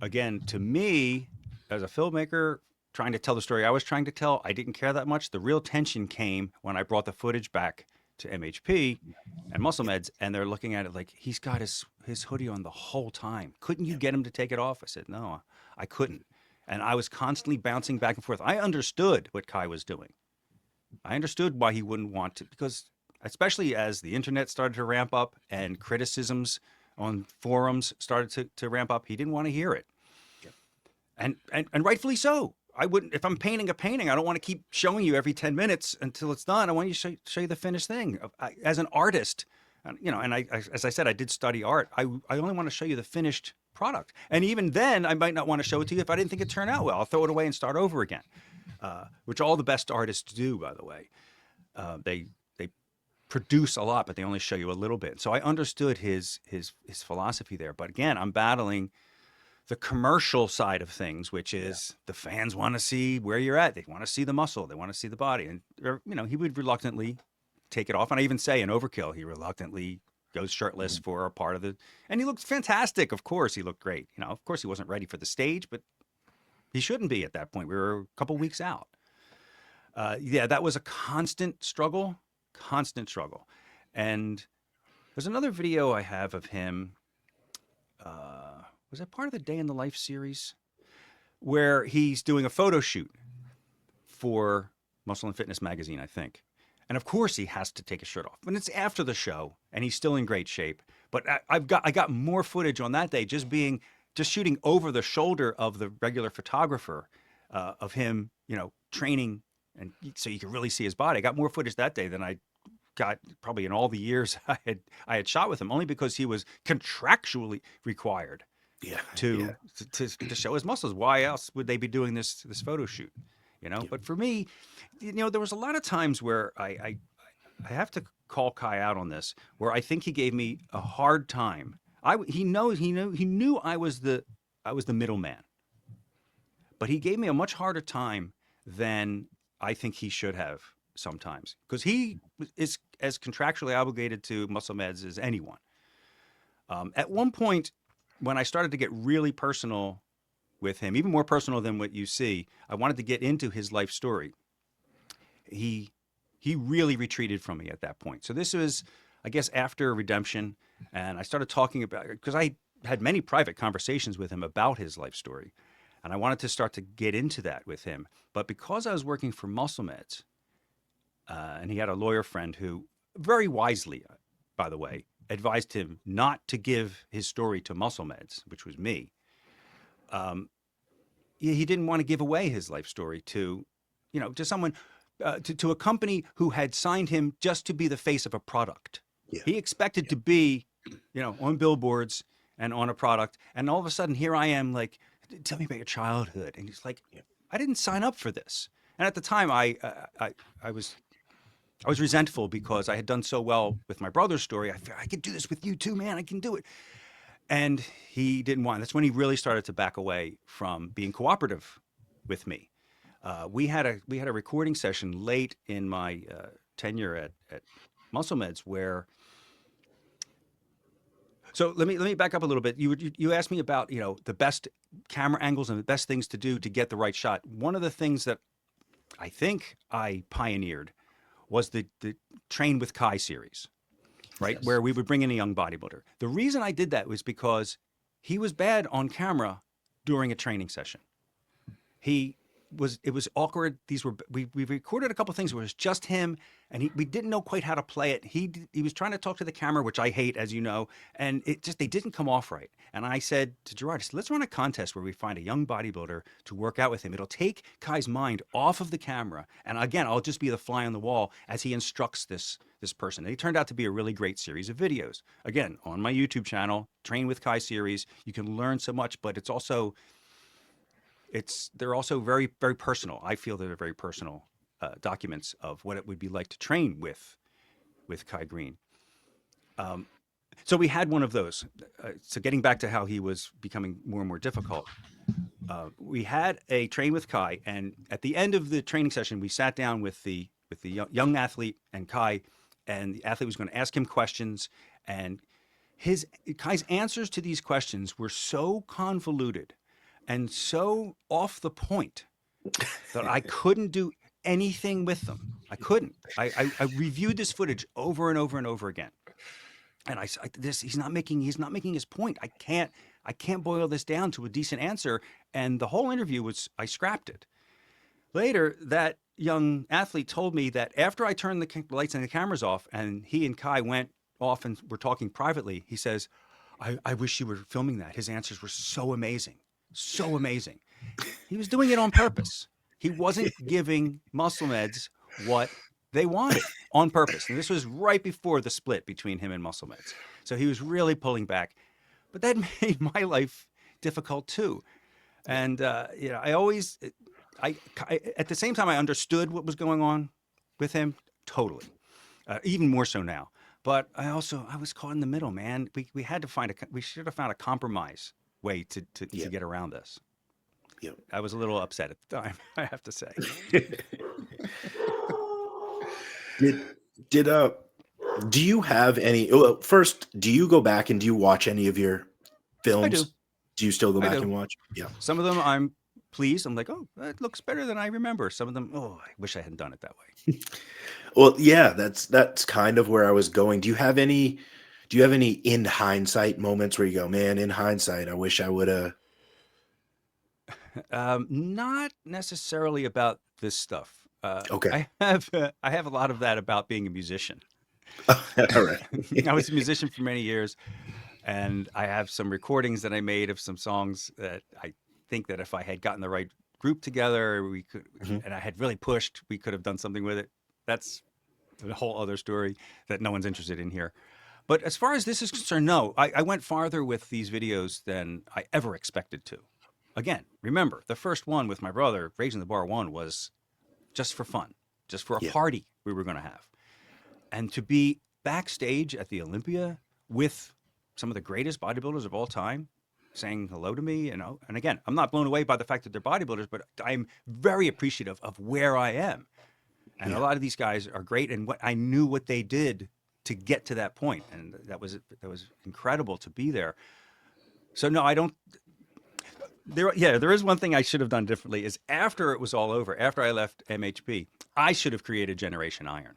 again, to me, as a filmmaker trying to tell the story I was trying to tell, I didn't care that much. The real tension came when I brought the footage back to MHP and Muscle Meds, and they're looking at it like, he's got his hoodie on the whole time. Couldn't you get him to take it off? I said, no, I couldn't. And I was constantly bouncing back and forth. I understood what Kai was doing. I understood why he wouldn't want to, because especially as the internet started to ramp up and criticisms on forums started to ramp up, he didn't want to hear it. And rightfully so. I wouldn't, if I'm painting a painting, I don't want to keep showing you every 10 minutes until it's done. I want you to show you the finished thing. As an artist, and I, as I said, I did study art. I only want to show you the finished product. And even then, I might not want to show it to you if I didn't think it turned out well. I'll throw it away and start over again, which all the best artists do, by the way. They produce a lot, but they only show you a little bit. So I understood his philosophy there. But again, I'm battling the commercial side of things, which is the fans want to see where you're at. They want to see the muscle. They want to see the body. And, he would reluctantly take it off. And I even say in Overkill, he reluctantly goes shirtless for a part of and he looked fantastic. Of course, he looked great. Of course he wasn't ready for the stage, but he shouldn't be at that point. We were a couple weeks out. That was a constant struggle. And there's another video I have of him. Was that part of the Day in the Life series where he's doing a photo shoot for Muscle and Fitness magazine, I think. And of course he has to take his shirt off. And it's after the show and he's still in great shape. But I got more footage on that day just shooting over the shoulder of the regular photographer of him, training, and so you can really see his body. I got more footage that day than I got probably in all the years I had shot with him, only because he was contractually required to show his muscles. Why else would they be doing this photo shoot? But for me, there was a lot of times where I have to call Kai out on this, where I think he gave me a hard time. He knew I was the middleman, but he gave me a much harder time than I think he should have sometimes, because he is as contractually obligated to Muscle Meds as anyone. At one point, when I started to get really personal with him, even more personal than what you see, I wanted to get into his life story. He really retreated from me at that point. So this was, I guess, after Redemption, and I started talking about it because I had many private conversations with him about his life story, and I wanted to start to get into that with him. But because I was working for Muscle Meds, and he had a lawyer friend who, very wisely, by the way, advised him not to give his story to Muscle Meds, which was me. He didn't want to give away his life story to someone, to a company who had signed him just to be the face of a product. Yeah. He expected to be, on billboards and on a product. And all of a sudden, here I am, like, tell me about your childhood. And he's like, I didn't sign up for this. And at the time, I was I was resentful because I had done so well with my brother's story. I figured I could do this with you too, man. I can do it. And he didn't want. That's when he really started to back away from being cooperative with me. We had a recording session late in my tenure at Muscle Meds where. So let me back up a little bit. You asked me about the best camera angles and the best things to do to get the right shot. One of the things that I think I pioneered was the Train with Kai series, right? Yes. Where we would bring in a young bodybuilder. The reason I did that was because he was bad on camera during a training session. It was awkward. We recorded a couple of things where it was just him, and we didn't know quite how to play it. He was trying to talk to the camera, which I hate, as you know, and they didn't come off right. And I said to Gerard, let's run a contest where we find a young bodybuilder to work out with him. It'll take Kai's mind off of the camera, and again, I'll just be the fly on the wall as he instructs this person. And it turned out to be a really great series of videos. Again, on my YouTube channel, Train with Kai series, you can learn so much, but they're also very, very personal. I feel they're very personal documents of what it would be like to train with Kai Greene. So we had one of those. So getting back to how he was becoming more and more difficult, we had a Train with Kai, and at the end of the training session, we sat down with the young athlete and Kai, and the athlete was going to ask him questions, and Kai's answers to these questions were so convoluted and so off the point that I couldn't do anything with them. I couldn't. I reviewed this footage over and over and over again, and he's not making his point. I can't boil this down to a decent answer. And the whole interview I scrapped it. Later, that young athlete told me that after I turned the lights and the cameras off, and he and Kai went off and were talking privately, he says, I wish you were filming that. His answers were so amazing. So amazing. He was doing it on purpose. He wasn't giving Muscle Meds what they wanted on purpose. And this was right before the split between him and Muscle Meds. So he was really pulling back. But that made my life difficult too. And I always, at the same time, I understood what was going on with him totally, even more so now. But I was caught in the middle, man. We should have found a compromise way to get around this. Yep. I was a little upset at the time, I have to say. Do you have any? Well, first, do you go back and do you watch any of your films? I do. Do you still go back do. and watch? Yeah. Some of them I'm pleased. I'm like, oh, that looks better than I remember. Some of them, oh, I wish I hadn't done it that way. Well, yeah, that's kind of where I was going. Do you have any in hindsight moments where you go, man, in hindsight, I wish I would have? Not necessarily about this stuff. Okay. I have a lot of that about being a musician. All right. I was a musician for many years, and I have some recordings that I made of some songs that I think that if I had gotten the right group together, we could, and I had really pushed, we could have done something with it. That's a whole other story that no one's interested in here. But as far as this is concerned, no, I went farther with these videos than I ever expected to. Again, remember, the first one with my brother, Raising the Bar 1, was just for fun, just for a party we were going to have. And to be backstage at the Olympia with some of the greatest bodybuilders of all time saying hello to me, and again, I'm not blown away by the fact that they're bodybuilders, but I'm very appreciative of where I am. And a lot of these guys are great, and I knew what they did to get to that point, and that was incredible to be there. So no, I don't. There is one thing I should have done differently. Is after it was all over, after I left MHB, I should have created Generation Iron.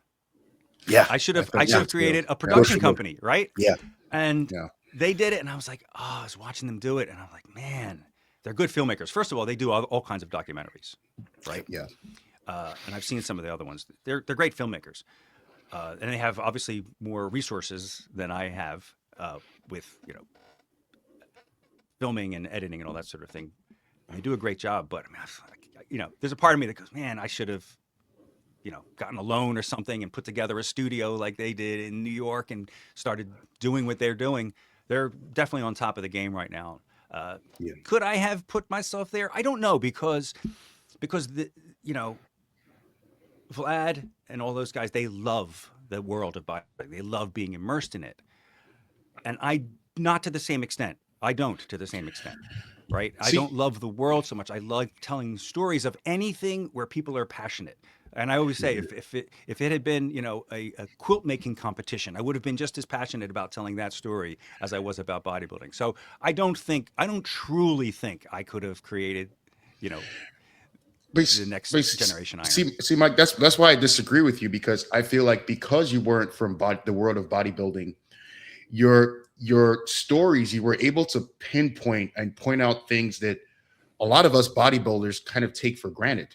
Yeah, I should have created a production company, right? Yeah, and they did it, and I was like, oh, I was watching them do it, and I'm like, man, they're good filmmakers. First of all, they do all kinds of documentaries, right? Yeah. And I've seen some of the other ones. They're great filmmakers, and they have obviously more resources than I have with filming and editing and all that sort of thing. And they do a great job. But I mean, there's a part of me that goes, man, I should have, gotten a loan or something and put together a studio like they did in New York and started doing what they're doing. They're definitely on top of the game right now. Could I have put myself there? I don't know because Vlad and all those guys, they love the world of bodybuilding. They love being immersed in it. And I, not to the same extent. I don't to the same extent, right? I don't See, love the world so much. I love telling stories of anything where people are passionate. And I always say, if it had been, a quilt making competition, I would have been just as passionate about telling that story as I was about bodybuilding. So I don't truly think I could have created, you know, but, the next generation iron. see, Mike, that's why I disagree with you, because I feel like because you weren't from the world of bodybuilding, your stories, you were able to pinpoint and point out things that a lot of us bodybuilders kind of take for granted,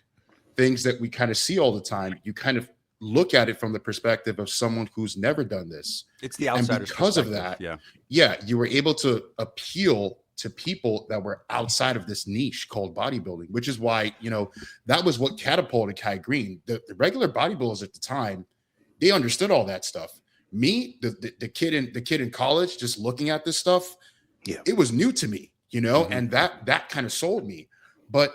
things that we kind of see all the time. You kind of look at it from the perspective of someone who's never done this. It's the And outsider's because of perspective. that, Yeah. you were able to appeal to people that were outside of this niche called bodybuilding, which is why, that was what catapulted Kai Greene. The regular bodybuilders at the time, they understood all that stuff. Me, the kid in college, just looking at this stuff, it was new to me, and that kind of sold me. But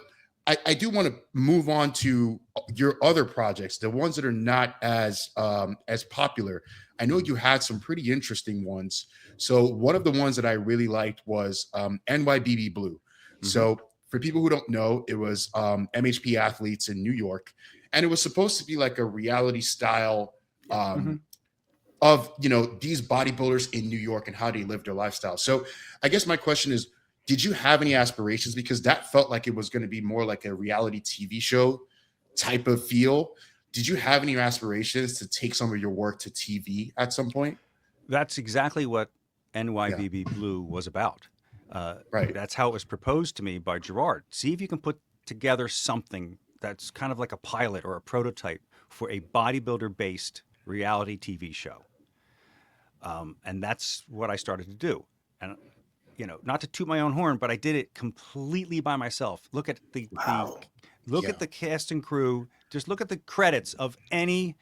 I do want to move on to your other projects, the ones that are not as popular. I know you had some pretty interesting ones. So one of the ones that I really liked was NYBB Blue. So for people who don't know, it was MHP athletes in New York, and it was supposed to be like a reality style of these bodybuilders in New York and how they live their lifestyle. So I guess my question is, did you have any aspirations? Because that felt like it was going to be more like a reality TV show type of feel. Did you have any aspirations to take some of your work to TV at some point? That's exactly what NYBB Blue was about. Right. That's how it was proposed to me by Gerard. See if you can put together something that's kind of like a pilot or a prototype for a bodybuilder-based reality TV show. And that's what I started to do. And not to toot my own horn, but I did it completely by myself. Look at at the cast and crew. Just look at the credits of any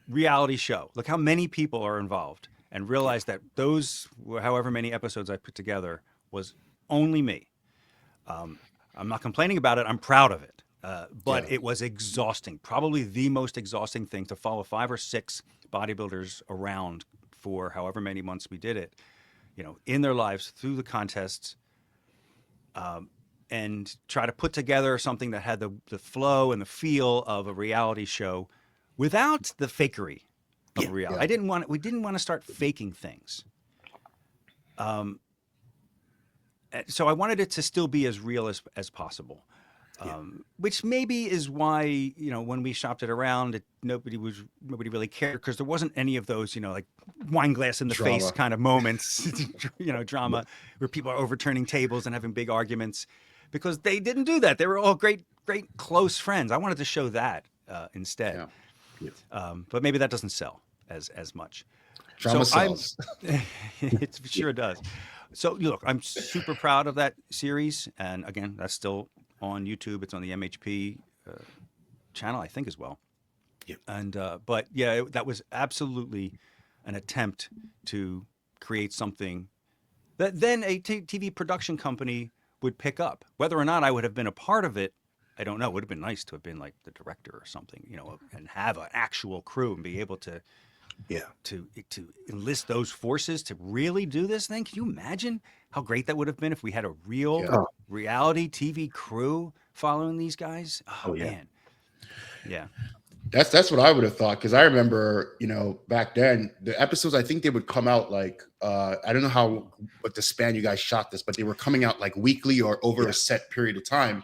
reality show. Look how many people are involved, and realize that those, however many episodes I put together, was only me. I'm not complaining about it. I'm proud of it. But it was exhausting. Probably the most exhausting thing, to follow 5 or 6 bodybuilders around for however many months we did it, in their lives through the contests, and try to put together something that had the flow and the feel of a reality show without the fakery of reality. We didn't want to start faking things. So I wanted it to still be as real as possible. Which maybe is why, when we shopped it around, nobody really cared, because there wasn't any of those, like wine glass in the face kind of moments, drama where people are overturning tables and having big arguments, because they didn't do that. They were all great close friends. I wanted to show that instead. But maybe that doesn't sell as much. Drama sells. It sure does. So look, I'm super proud of that series. And again, that's still on YouTube. It's on the MHP channel, I think, as well. And but that was absolutely an attempt to create something that then a TV production company would pick up. Whether or not I would have been a part of it, I don't know. It would have been nice to have been like the director or something, and have an actual crew and be able to enlist those forces to really do this thing. Can you imagine how great that would have been if we had a real reality TV crew following these guys? Oh man. Yeah. That's what I would have thought, because I remember, back then the episodes, I think they would come out like I don't know what the span you guys shot this, but they were coming out like weekly or over a set period of time.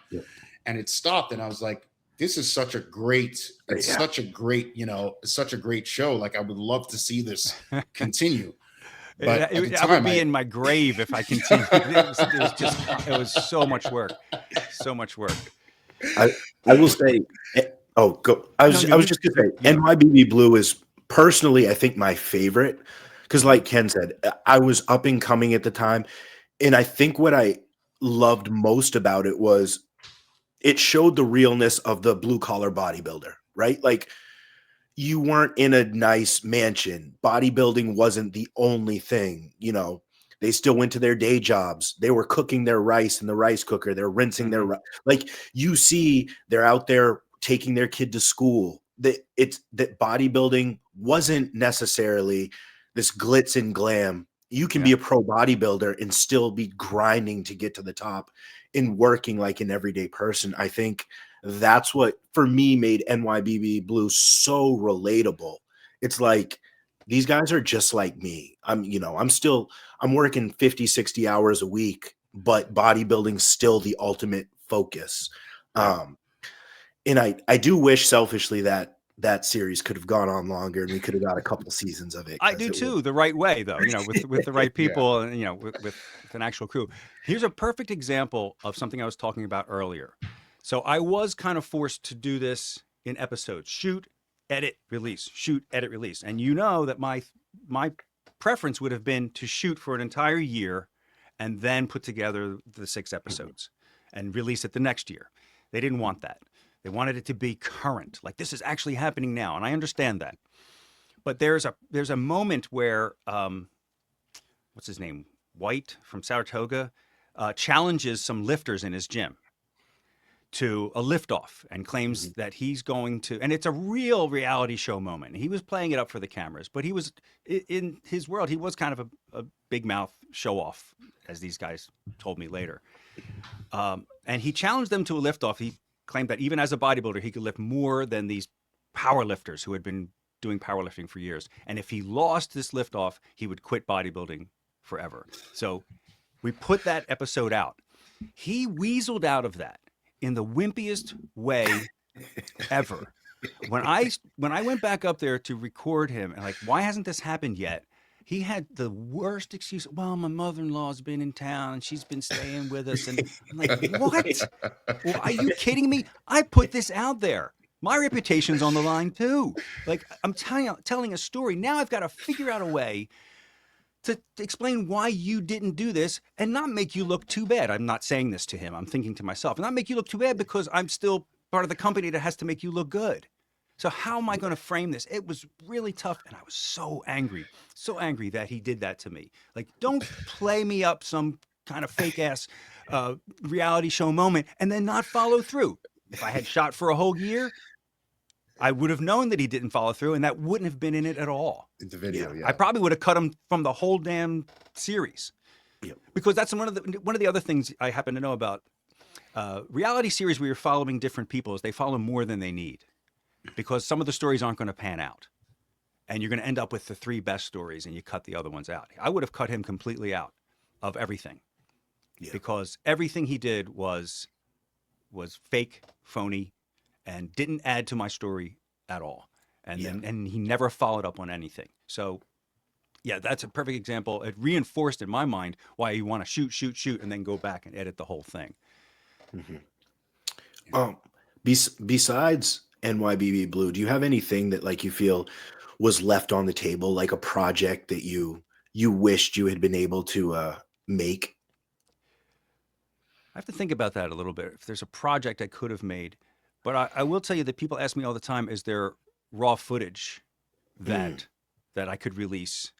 And it stopped, and I was like, this is such a great show. Like, I would love to see this continue. But I would be in my grave if I continued. It was so much work. So much work. I will say, go. I was just gonna say, NYBB Blue is personally, I think, my favorite, because like Ken said, I was up and coming at the time, and I think what I loved most about it was it showed the realness of the blue collar bodybuilder, right? Like, you weren't in a nice mansion. Bodybuilding wasn't the only thing, They still went to their day jobs. They were cooking their rice in the rice cooker. They're rinsing their like, you see, they're out there taking their kid to school. That bodybuilding wasn't necessarily this glitz and glam. You can be a pro bodybuilder and still be grinding to get to the top and working like an everyday person. I think that's what, for me, made NYBB Blue so relatable. It's like, these guys are just like me. I'm working 50, 60 hours a week, but bodybuilding's still the ultimate focus. And I do wish selfishly that that series could have gone on longer and we could have got a couple seasons of it. I do too, the right way though, with the right people and, with an actual crew. Here's a perfect example of something I was talking about earlier. So I was kind of forced to do this in episodes: shoot, edit, release, shoot, edit, release. And you know that my preference would have been to shoot for an entire year and then put together the 6 episodes and release it the next year. They didn't want that. They wanted it to be current, like this is actually happening now, and I understand that. But there's a moment where what's his name, White from Saratoga, challenges some lifters in his gym to a liftoff and claims that he's going to, and it's a real reality show moment. He was playing it up for the cameras, but he was, in his world, he was kind of a big mouth show off, as these guys told me later. And he challenged them to a liftoff. He claimed that even as a bodybuilder, he could lift more than these power lifters who had been doing powerlifting for years. And if he lost this liftoff, he would quit bodybuilding forever. So we put that episode out. He weaseled out of that in the wimpiest way ever. When I went back up there to record him and like, why hasn't this happened yet? He had the worst excuse. Well, my mother-in-law's been in town and she's been staying with us. And I'm like, what? Well, are you kidding me? I put this out there. My reputation's on the line too. Like, I'm telling a story. Now I've got to figure out a way to explain why you didn't do this and not make you look too bad. I'm not saying this to him. I'm thinking to myself, and not make you look too bad because I'm still part of the company that has to make you look good. So how am I going to frame this? It was really tough, and I was so angry that he did that to me. Like, don't play me up some kind of fake-ass reality show moment and then not follow through. If I had shot for a whole year, I would have known that he didn't follow through, and that wouldn't have been in it at all. In the video, I probably would have cut him from the whole damn series. Yep. Because that's one of the other things I happen to know about reality series where you're following different people is they follow more than they need. Because some of the stories aren't going to pan out. And you're going to end up with the 3 best stories and you cut the other ones out. I would have cut him completely out of everything. Yeah. Because everything he did was fake, phony, and didn't add to my story at all. And and he never followed up on anything. So yeah, that's a perfect example. It reinforced in my mind why you want to shoot, and then go back and edit the whole thing. Mm-hmm. Besides NYBB Blue, do you have anything that like you feel was left on the table, like a project that you wished you had been able to make? I have to think about that a little bit. If there's a project I could have made, but I will tell you that people ask me all the time, is there raw footage that I could release?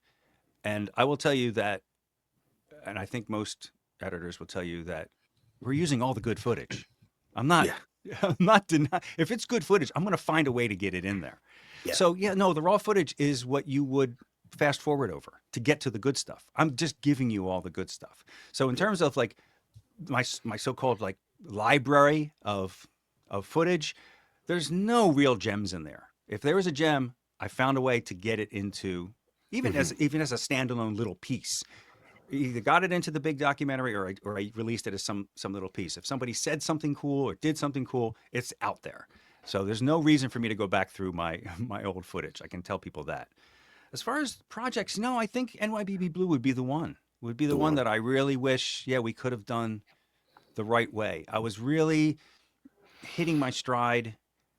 And I will tell you that, and I think most editors will tell you that we're using all the good footage. I'm not denying. If it's good footage, I'm going to find a way to get it in there. Yeah. So the raw footage is what you would fast forward over to get to the good stuff. I'm just giving you all the good stuff. So in terms of like my so-called like library of footage, there's no real gems in there. If there was a gem, I found a way to get it into even as a standalone little piece. Either got it into the big documentary or I released it as some little piece. If somebody said something cool or did something cool, it's out there. So there's no reason for me to go back through my old footage. I can tell people that. As far as projects, no, I think NYBB Blue would be the one. Would be the one that I really wish, we could have done the right way. I was really hitting my stride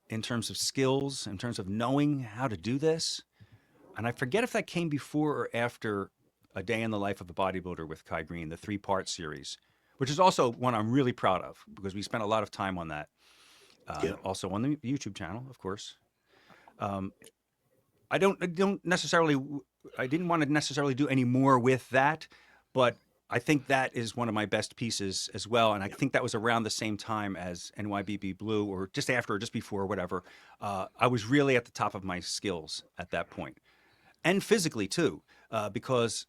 in terms of skills, in terms of knowing how to do this. And I forget if that came before or after A Day in the Life of a Bodybuilder with Kai Greene, the 3-part series, which is also one I'm really proud of because we spent a lot of time on that. Also on the YouTube channel, of course. I didn't want to necessarily do any more with that, but I think that is one of my best pieces as well. And I think that was around the same time as NYBB Blue, or just after or just before, whatever. I was really at the top of my skills at that point, and physically too, because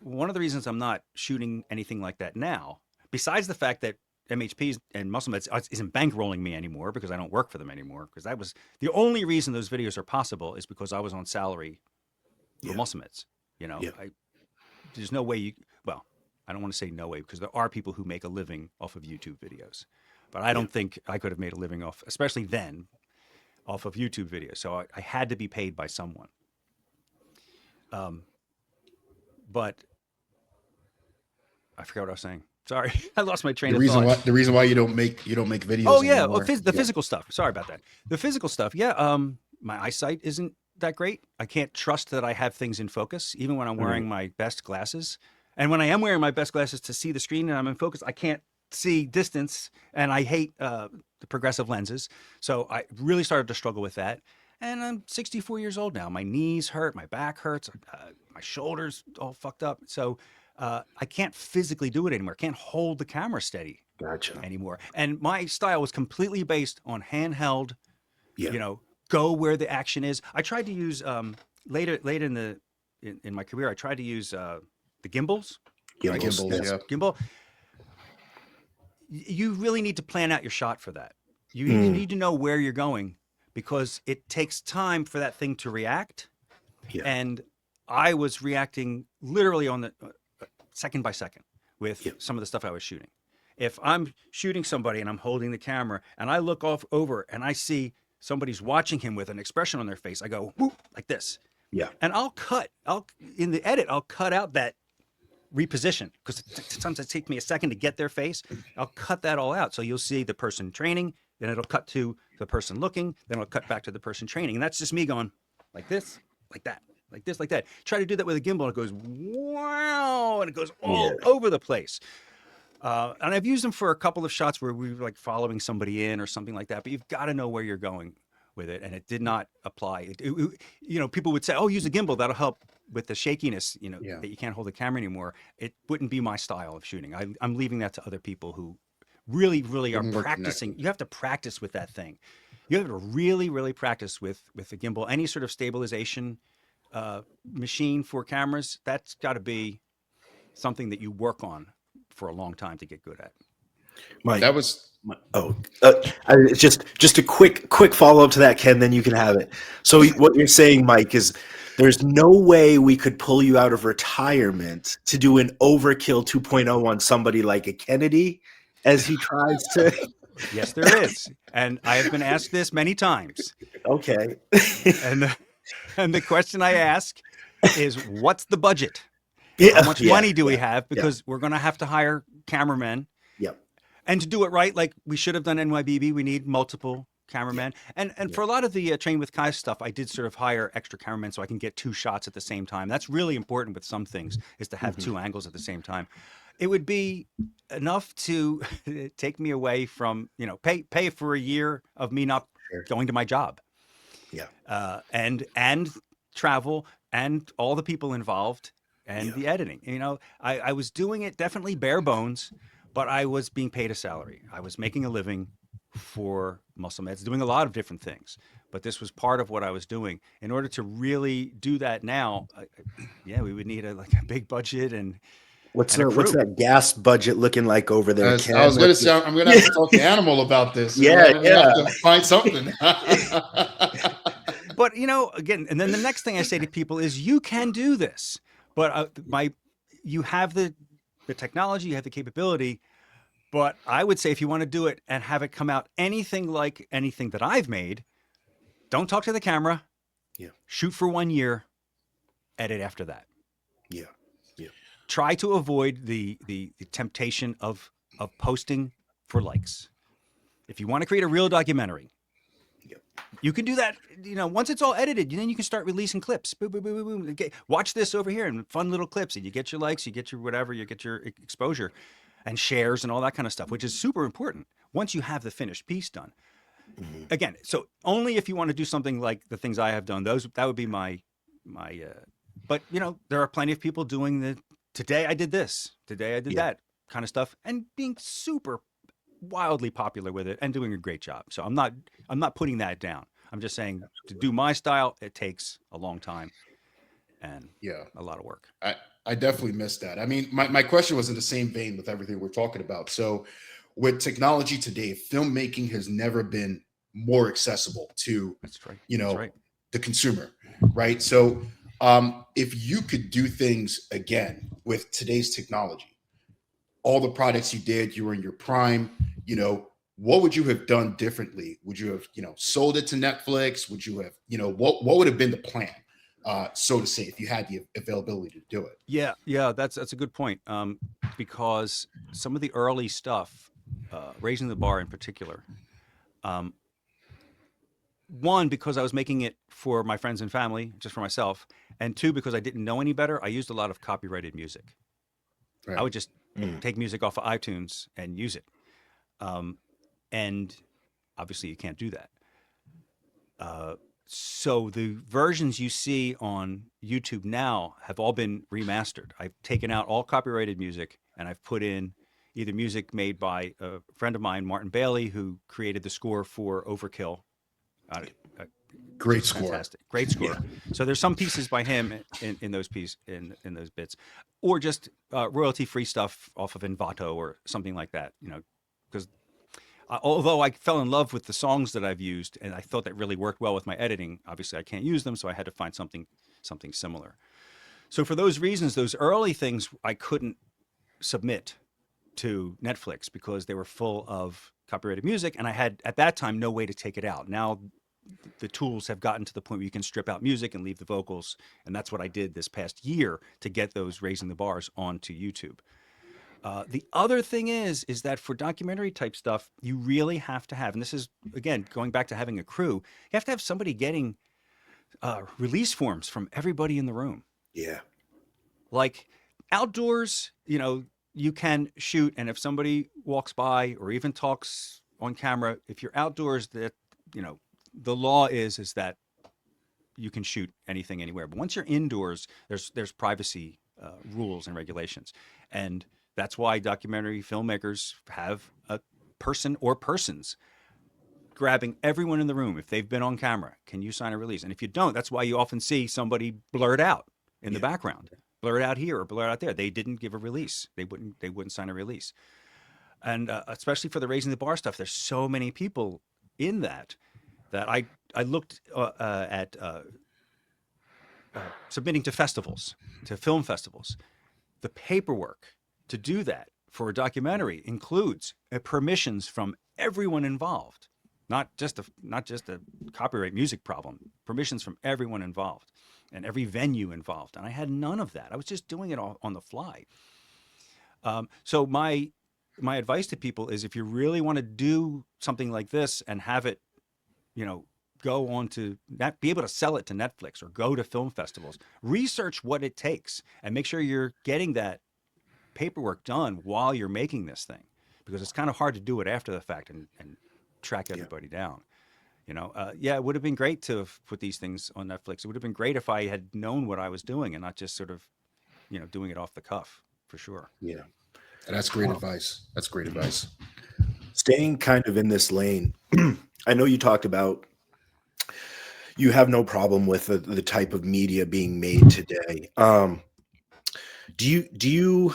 one of the reasons I'm not shooting anything like that now, besides the fact that MHPs and muscle meds isn't bankrolling me anymore because I don't work for them anymore, because that was the only reason those videos are possible, is because I was on salary for muscle meds. You know, there's no way well, I don't want to say no way, because there are people who make a living off of YouTube videos, but I don't think I could have made a living off, especially then, off of YouTube videos. So I had to be paid by someone. But I forgot what I was saying. Sorry, I lost my train of thought. The reason why you don't make videos. Oh yeah, anymore. the physical stuff. Sorry about that. The physical stuff. Yeah. My eyesight isn't that great. I can't trust that I have things in focus, even when I'm wearing my best glasses. And when I am wearing my best glasses to see the screen and I'm in focus, I can't see distance, and I hate the progressive lenses. So I really started to struggle with that. And I'm 64 years old now. My knees hurt, my back hurts, my shoulders all fucked up. So I can't physically do it anymore. I can't hold the camera steady anymore. And my style was completely based on handheld, you know, go where the action is. I tried to use later in my career, I tried to use the gimbals. Gimbal. You really need to plan out your shot for that. You need to know where you're going, because it takes time for that thing to react. And I was reacting literally on the second by second with some of the stuff I was shooting. If I'm shooting somebody and I'm holding the camera and I look over and I see somebody's watching him with an expression on their face, I go whoop, like this. And in the edit, I'll cut out that reposition, because sometimes it takes me a second to get their face. I'll cut that all out. So you'll see the person training, then it'll cut to the person looking, then it'll cut back to the person training. And that's just me going like this, like that, like this, like that. Try to do that with a gimbal, and it goes, wow, and it goes all over the place. And I've used them for a couple of shots where we were like following somebody in or something like that, but you've got to know where you're going with it. And it did not apply. You know, people would say, oh, use a gimbal, that'll help with the shakiness, you know, that you can't hold the camera anymore. It wouldn't be my style of shooting. I'm leaving that to other people who really are practicing. You have to practice with that thing. You have to really practice with the gimbal. Any sort of stabilization machine for cameras, that's got to be something that you work on for a long time to get good at. Mike, that was it's just a quick follow up to that, Ken. Then you can have it. So what you're saying, Mike, is there's no way we could pull you out of retirement to do an overkill 2.0 on somebody like a Kennedy as he tries to. Yes, there is, and I have been asked this many times. Okay. and the question I ask is, what's the budget? Yeah, How much money do we have? Because we're going to have to hire cameramen. Yep. And to do it right, like we should have done NYBB, we need multiple cameramen. And for a lot of the Train with Kai stuff, I did sort of hire extra cameramen so I can get 2 shots at the same time. That's really important with some things, is to have 2 angles at the same time. It would be enough to take me away from, you know, pay for a year of me not going to my job. And travel and all the people involved and the editing. You know, I was doing it definitely bare bones, but I was being paid a salary. I was making a living for Muscle Meds, doing a lot of different things, but this was part of what I was doing. In order to really do that now, we would need a big budget and what's that gas budget looking like over there? I was going to say, I'm going to have to talk to Animal about this. Have to find something. But you know, again, and then the next thing I say to people is, you can do this, but you have the technology, you have the capability. But I would say, if you want to do it and have it come out anything like anything that I've made, don't talk to the camera. Shoot for 1 year, edit after that. Try to avoid the temptation of posting for likes. If you want to create a real documentary, you can do that. You know, once it's all edited, then you can start releasing clips. Boom, boom, boom, boom, boom. Okay, watch this over here, and fun little clips, and you get your likes, you get your whatever, you get your exposure and shares and all that kind of stuff, which is super important once you have the finished piece done. Again, so only if you want to do something like the things I have done, that would be my but you know, there are plenty of people doing today I did this, today I did Yeah. that kind of stuff, and being super wildly popular with it and doing a great job. So I'm not putting that down. I'm just saying to do my style, it takes a long time and Yeah. a lot of work. I definitely missed that. I mean, my question was in the same vein with everything we're talking about. So with technology today, filmmaking has never been more accessible to, That's right. you That's know, right. the consumer, right? So if you could do things again with today's technology, all the products you did, you were in your prime, you know, what would you have done differently? Would you have, you know, sold it to Netflix? Would you have, you know, what would have been the plan, so to say, if you had the availability to do it? Yeah, that's a good point. Because some of the early stuff, raising the bar in particular, um, one, because I was making it for my friends and family, just for myself, and two, because I didn't know any better, I used a lot of copyrighted music. I Right. would just take music off of iTunes and use it. Um, and obviously, you can't do that. So the versions you see on YouTube now have all been remastered. I've taken out all copyrighted music and I've put in either music made by a friend of mine, Martin Bailey, who created the score for Overkill. Uh, uh, Great just score. fantastic, great Yeah. score. So there's some pieces by him in those in those bits, or just royalty-free stuff off of Envato or something like that. You know, because although I fell in love with the songs that I've used, and I thought that really worked well with my editing, obviously I can't use them, so I had to find something similar. So for those reasons, those early things I couldn't submit to Netflix because they were full of copyrighted music, and I had at that time no way to take it out. Now the tools have gotten to the point where you can strip out music and leave the vocals, and that's what I did this past year to get those raising the bars onto YouTube. The other thing is that for documentary type stuff, you really have to have, and this is again going back to having a crew, you have to have somebody getting release forms from everybody in the room. Yeah. Like outdoors, you know, you can shoot, and if somebody walks by or even talks on camera, if you're outdoors, that you know, the law is that you can shoot anything anywhere. But once you're indoors, there's privacy rules and regulations, and that's why documentary filmmakers have a person or persons grabbing everyone in the room. If they've been on camera, can you sign a release? And if you don't, that's why you often see somebody blurred out in the Yeah. background, blurred out here or blurred out there. They didn't give a release. They wouldn't sign a release. And especially for the raising the bar stuff, there's so many people in that I looked at submitting to festivals, to film festivals. The paperwork to do that for a documentary includes permissions from everyone involved, not just a copyright music problem. Permissions from everyone involved and every venue involved, and I had none of that. I was just doing it all on the fly. So my advice to people is, if you really want to do something like this and have it, you know, go on to not be able to sell it to Netflix or go to film festivals, research what it takes and make sure you're getting that paperwork done while you're making this thing, because it's kind of hard to do it after the fact and track Yeah. everybody down. You know, yeah, it would have been great to have put these things on Netflix. It would have been great if I had known what I was doing and not just sort of, you know, doing it off the cuff, for sure. Yeah. And that's great advice. That's great advice. Staying kind of in this lane, I know you talked about you have no problem with the type of media being made today. Do you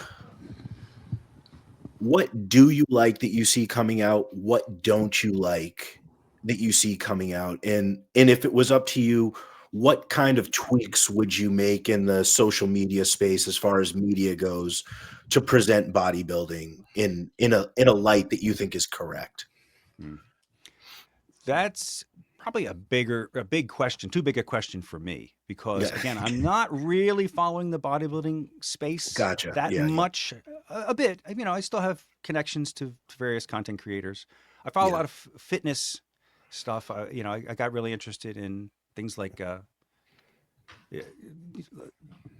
what do you like that you see coming out? What don't you like that you see coming out? And if it was up to you, what kind of tweaks would you make in the social media space as far as media goes to present bodybuilding in a light that you think is correct? Hmm. That's probably a big question, too big a question for me, because Yeah. again, I'm not really following the bodybuilding space Gotcha. that Yeah, yeah. much. A bit, you know, I still have connections to various content creators. I follow a Yeah. lot of fitness stuff. You know, I got really interested in things like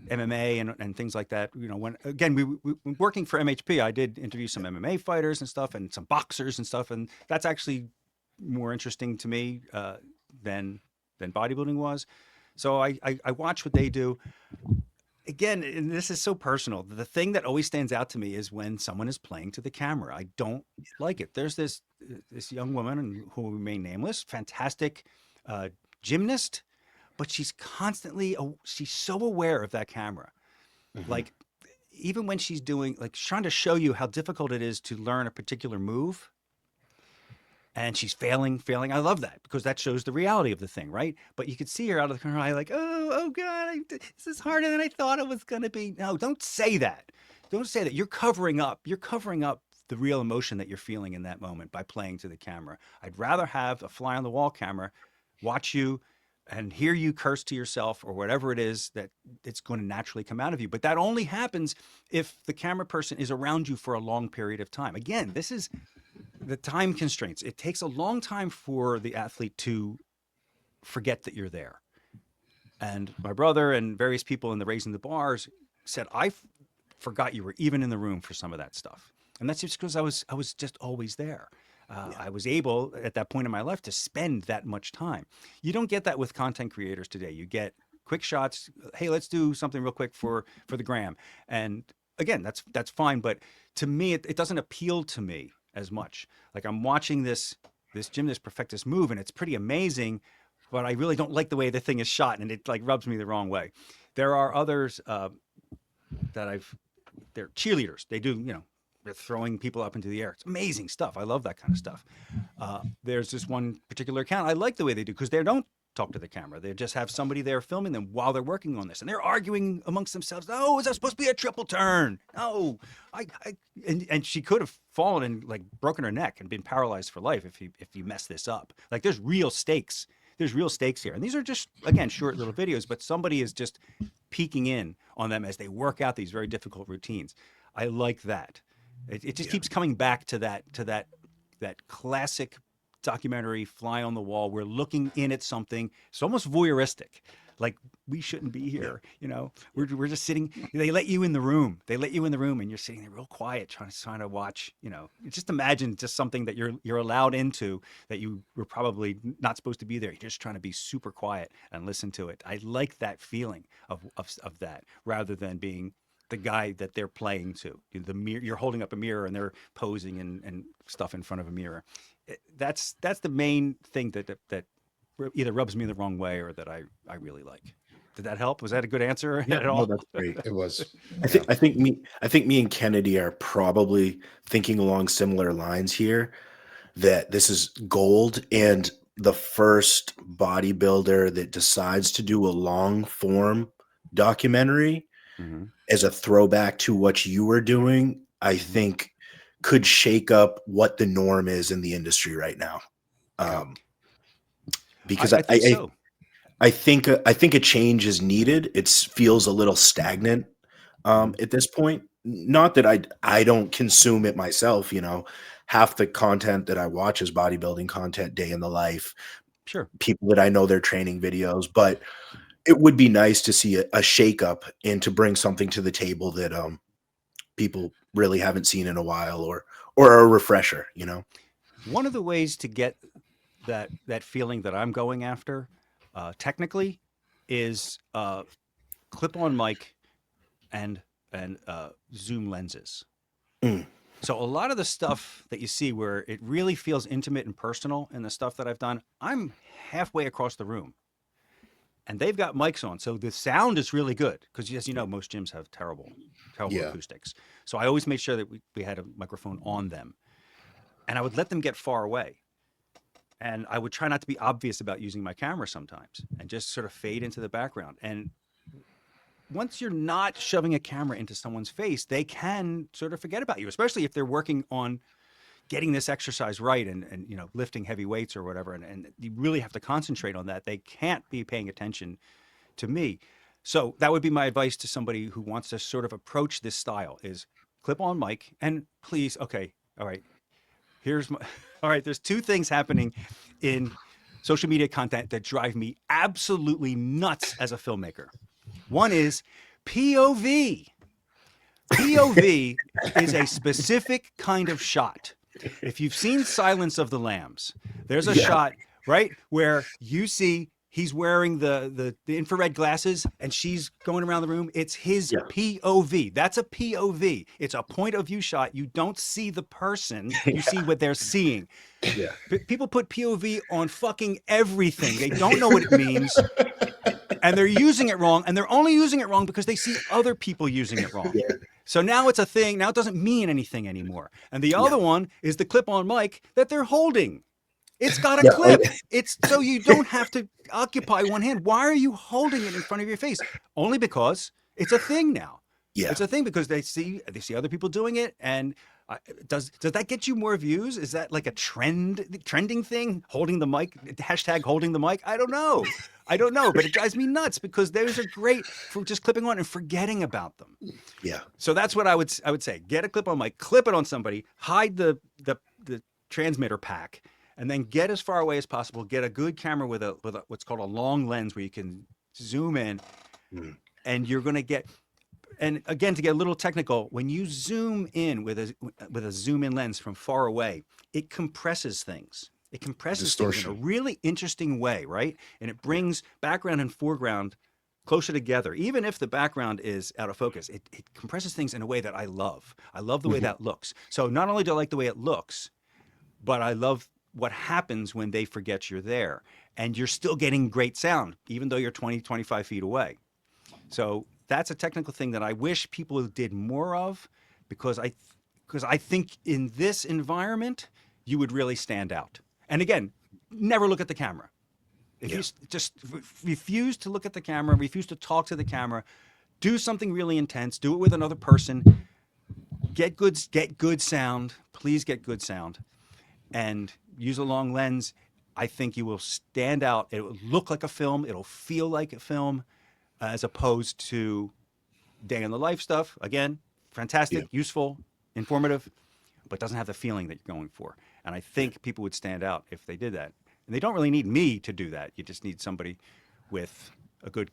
MMA and things like that. You know, when again we working for MHP, I did interview some MMA fighters and stuff, and some boxers and stuff, and that's actually more interesting to me than bodybuilding was. So I watch what they do. again, and this is so personal. The thing that always stands out to me is when someone is playing to the camera. I don't like it. There's this young woman, and who will remain nameless, fantastic gymnast, but she's constantly she's so aware of that camera. Like even when she's doing, like, trying to show you how difficult it is to learn a particular move, and she's failing. I love that because that shows the reality of the thing, right? But you could see her out of the corner eye, like, oh God, this is harder than I thought it was going to be. No, don't say that. Don't say that. You're covering up. You're covering up the real emotion that you're feeling in that moment by playing to the camera. I'd rather have a fly on the wall camera watch you and hear you curse to yourself or whatever it is that it's going to naturally come out of you. But that only happens if the camera person is around you for a long period of time. Again, this is the time constraints. It takes a long time for the athlete to forget that you're there. And my brother and various people in the Raising the Bars said, I forgot you were even in the room for some of that stuff. And that's just because I was just always there. I was able at that point in my life to spend that much time. You don't get that with content creators today. You get quick shots. Hey, let's do something real quick for the gram. And again, that's fine. But to me, it doesn't appeal to me as much. Like, I'm watching this gymnast perfect this move, and it's pretty amazing, but I really don't like the way the thing is shot, and it like rubs me the wrong way. There are others they're cheerleaders. They do, they're throwing people up into the air. It's amazing stuff. I love that kind of stuff. There's this one particular account. I like the way they do, because they don't talk to the camera. They just have somebody there filming them while they're working on this, and they're arguing amongst themselves. Oh, is that supposed to be a triple turn? No, and she could have fallen and like broken her neck and been paralyzed for life if you mess this up. Like, there's real stakes. There's real stakes here, and these are just, again, short little videos, but somebody is just peeking in on them as they work out these very difficult routines. I like that. It just keeps coming back to that classic documentary fly on the wall. We're looking in at something. It's almost voyeuristic. Like, we shouldn't be here. We're just sitting. They let you in the room. And you're sitting there real quiet, trying to watch. Just imagine just something that you're allowed into that you were probably not supposed to be there. You're just trying to be super quiet and listen to it. I like that feeling of that, rather than being the guy that they're playing to. The mirror, you're holding up a mirror and they're posing and stuff in front of a mirror. That's the main thing that either rubs me the wrong way or that I really like. Did that help? Was that a good answer at all? No, that's great. It was. I think me and Kennedy are probably thinking along similar lines here, that this is gold, and the first bodybuilder that decides to do a long form documentary as a throwback to what you were doing, I think could shake up what the norm is in the industry right now. Because I think a change is needed. It feels a little stagnant at this point. Not that I don't consume it myself. Half the content that I watch is bodybuilding content, day in the life. Sure. People that I know, their training videos, but it would be nice to see a shake up and to bring something to the table that people really haven't seen in a while, or a refresher. One of the ways to get that feeling that I'm going after, technically, is clip-on mic and zoom lenses. So a lot of the stuff that you see where it really feels intimate and personal in the stuff that I've done, I'm halfway across the room, and they've got mics on, so the sound is really good, because, as you know, most gyms have terrible acoustics. So I always made sure that we had a microphone on them, and I would let them get far away. And I would try not to be obvious about using my camera sometimes, and just sort of fade into the background. And once you're not shoving a camera into someone's face, they can sort of forget about you, especially if they're working on getting this exercise right and lifting heavy weights or whatever. And you really have to concentrate on that. They can't be paying attention to me. So that would be my advice to somebody who wants to sort of approach this style: is clip on mic, and please, okay, all right, all right, there's two things happening in social media content that drive me absolutely nuts as a filmmaker. One is POV. POV is a specific kind of shot. If you've seen Silence of the Lambs, there's a shot, right, where you see He's wearing the infrared glasses and she's going around the room. It's his Yeah. POV. That's a POV. It's a point of view shot. You don't see the person. You see what they're seeing. Yeah. People put POV on fucking everything. They don't know what it means. And they're using it wrong. And they're only using it wrong because they see other people using it wrong. Yeah. So now it's a thing. Now it doesn't mean anything anymore. And the other one is the clip-on mic that they're holding. It's got a Yeah. clip. It's so you don't have to occupy one hand. Why are you holding it in front of your face? Only because it's a thing now. Yeah. It's a thing because they see other people doing it. And does that get you more views? Is that like a trending thing? Holding the mic, hashtag holding the mic? I don't know. But it drives me nuts because those are great for just clipping on and forgetting about them. Yeah. So that's what I would say. Get a clip-on mic, clip it on somebody, hide the transmitter pack, and then get as far away as possible. Get a good camera with a what's called a long lens where you can zoom in, and you're going to get. And again, to get a little technical, when you zoom in with a zoom in lens from far away, it compresses things. It compresses things in a really interesting way, right? And it brings background and foreground closer together. Even if the background is out of focus, it compresses things in a way that I love. I love the way that looks. So not only do I like the way it looks, but I love what happens when they forget you're there. And you're still getting great sound, even though you're 20, 25 feet away. So that's a technical thing that I wish people did more of, because I think in this environment, you would really stand out. And again, never look at the camera. If you just refuse to look at the camera, refuse to talk to the camera, do something really intense, do it with another person, get good sound, please get good sound, and use a long lens. I think you will stand out. It will look like a film. It'll feel like a film, as opposed to day in the life stuff. Again, fantastic, useful, informative, but doesn't have the feeling that you're going for. And I think people would stand out if they did that. And they don't really need me to do that. You just need somebody with a good,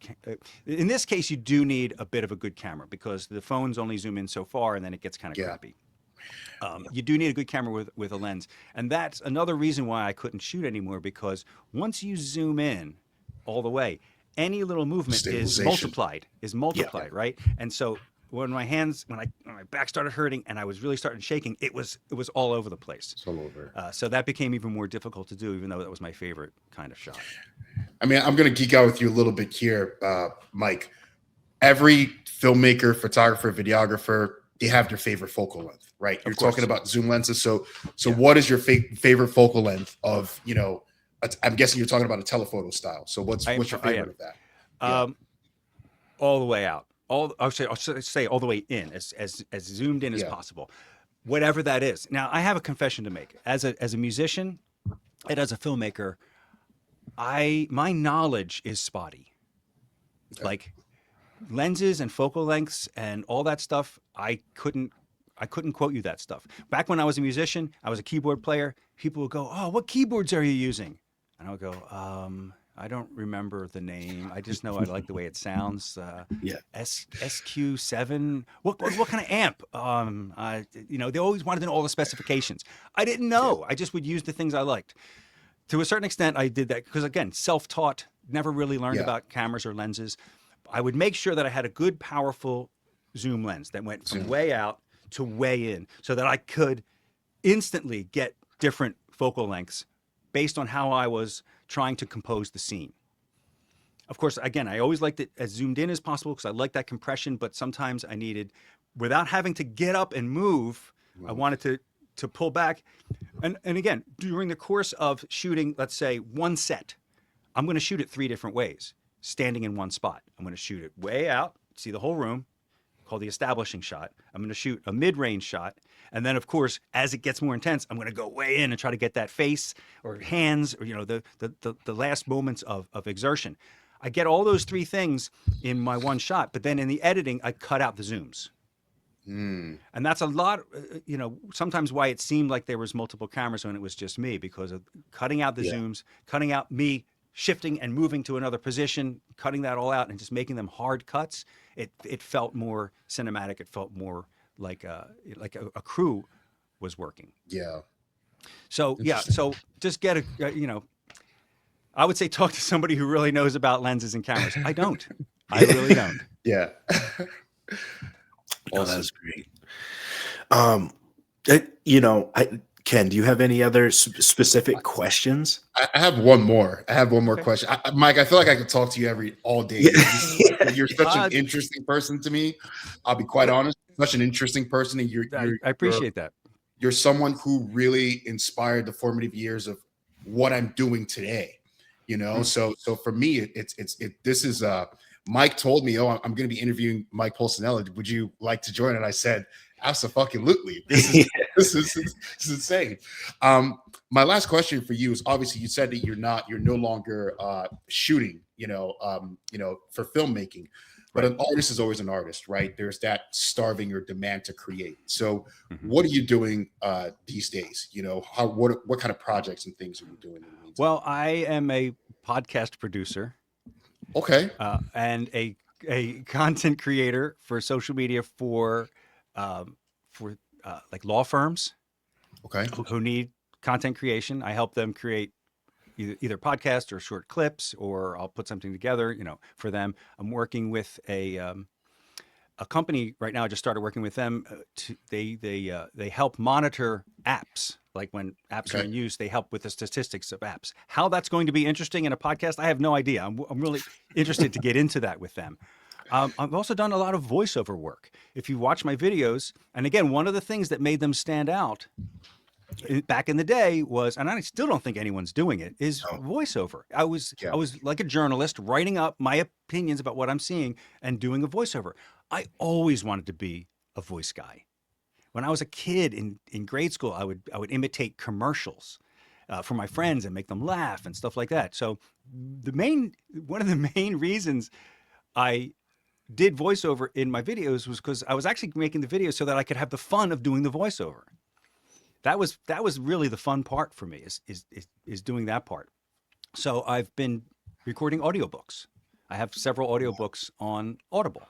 in this case, you do need a bit of a good camera, because the phones only zoom in so far and then it gets kind of crappy. You do need a good camera with a lens. And that's another reason why I couldn't shoot anymore, because once you zoom in all the way, any little movement is multiplied, right? And so when my back started hurting and I was really starting shaking, it was all over the place. It's all over. So that became even more difficult to do, even though that was my favorite kind of shot. I mean, I'm going to geek out with you a little bit here, Mike. Every filmmaker, photographer, videographer, they have their favorite focal length, right? You're talking about zoom lenses. So what is your favorite focal length of, I'm guessing you're talking about a telephoto style. So what's your favorite of that? All the way out. I'll say all the way in, as zoomed in as possible. Whatever that is. Now, I have a confession to make. As a musician and as a filmmaker, my knowledge is spotty. Like lenses and focal lengths and all that stuff, I couldn't quote you that stuff. Back when I was a musician, I was a keyboard player. People would go, "Oh, what keyboards are you using?" And I would go, I don't remember the name. I just know I like the way it sounds. SQ7. What kind of amp? They always wanted to know all the specifications. I didn't know. I just would use the things I liked. To a certain extent, I did that because, again, self-taught, never really learned about cameras or lenses. I would make sure that I had a good, powerful zoom lens that went from way out to way in, so that I could instantly get different focal lengths based on how I was trying to compose the scene. Of course, again, I always liked it as zoomed in as possible because I like that compression, but sometimes I needed, without having to get up and move, I wanted to pull back. And again, during the course of shooting, let's say one set, I'm going to shoot it 3 different ways, standing in one spot. I'm going to shoot it way out, see the whole room, called the establishing shot. I'm going to shoot a mid-range shot. And then, of course, as it gets more intense, I'm going to go way in and try to get that face or hands or, the last moments of exertion. I get all those 3 things in my one shot, but then in the editing, I cut out the zooms. And that's a lot, sometimes why it seemed like there was multiple cameras when it was just me, because of cutting out the zooms, cutting out me shifting and moving to another position, cutting that all out and just making them hard cuts. It felt more cinematic. It felt more like a crew was working. Yeah. So so just get I would say talk to somebody who really knows about lenses and cameras. I don't. I really don't. Yeah. Oh, that's great. Ken, do you have any other specific questions? I have one more. Okay. Question. Mike, I feel like I could talk to you all day. You're such an interesting person to me. I'll be quite honest. Such an interesting person, and I appreciate that. You're someone who really inspired the formative years of what I'm doing today. You know, so for me, this is Mike told me, oh, I'm going to be interviewing Mike Pulcinella. Would you like to join? And I said, absolutely. This is insane. My last question for you is, obviously you said that you're no longer shooting, for filmmaking, but an artist is always an artist, right? There's that starving or demand to create. So what are you doing these days? What kind of projects and things are you doing? Well, I am a podcast producer. Okay. And a content creator for social media for like law firms. Okay. Who need content creation. I help them create either podcasts or short clips, or I'll put something together, for them. I'm working with a company right now. I just started working with them. They help monitor apps. Like when apps are in use, they help with the statistics of apps. How that's going to be interesting in a podcast, I have no idea. I'm really interested to get into that with them. I've also done a lot of voiceover work. If you watch my videos, and again, one of the things that made them stand out back in the day was, and I still don't think anyone's doing it, is voiceover. I was like a journalist writing up my opinions about what I'm seeing and doing a voiceover. I always wanted to be a voice guy. When I was a kid in grade school, I would imitate commercials for my friends and make them laugh and stuff like that. So one of the main reasons I did voiceover in my videos was because I was actually making the videos so that I could have the fun of doing the voiceover. That was really the fun part for me is doing that part. So I've been recording audiobooks. I have several audiobooks on Audible.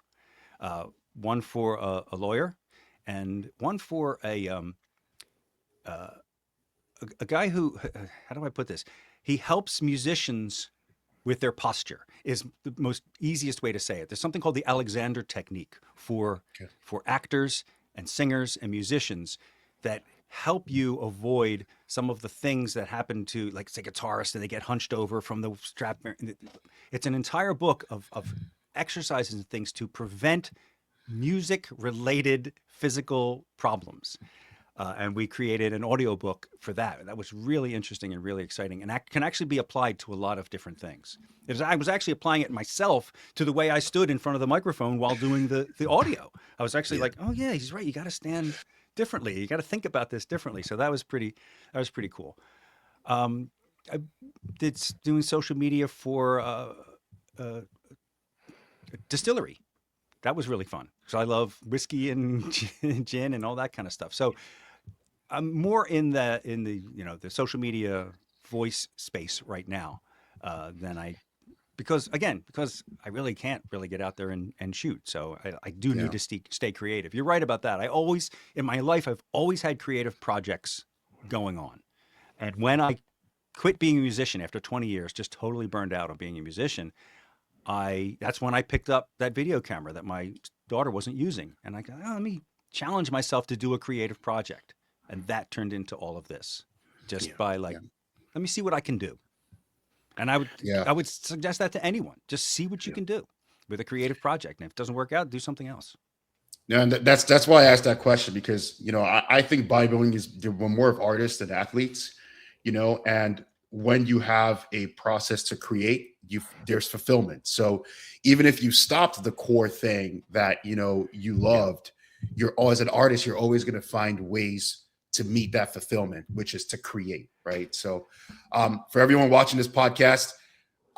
One for a lawyer, and one for a guy who, how do I put this? He helps musicians with their posture, is the most easiest way to say it. There's something called the Alexander technique for actors and singers and musicians that help you avoid some of the things that happen to, like, say, guitarists, and they get hunched over from the strap. It's an entire book of exercises and things to prevent music-related physical problems. And we created an audiobook for that. That was really interesting and really exciting, and that can actually be applied to a lot of different things. I was actually applying it myself to the way I stood in front of the microphone while doing the audio. I was actually like, oh yeah, he's right. You got to stand differently. You got to think about this differently. So that was pretty cool. I did doing social media for a distillery. That was really fun. So I love whiskey and gin and all that kind of stuff. So I'm more in the the social media voice space right now than because I really can't really get out there and shoot. So I do need to stay creative. You're right about that. In my life, I've always had creative projects going on. And when I quit being a musician after 20 years, just totally burned out on being a musician, that's when I picked up that video camera that my daughter wasn't using. And I go, let me challenge myself to do a creative project. And that turned into all of this by let me see what I can do. And I would suggest that to anyone. Just see what you can do with a creative project. And if it doesn't work out, do something else. Yeah, and that's why I asked that question, because I think bodybuilding we're more of artists than athletes, and when you have a process to create, there's fulfillment. So even if you stopped the core thing that you loved, as an artist, you're always going to find ways to meet that fulfillment, which is to create, right? So for everyone watching this podcast,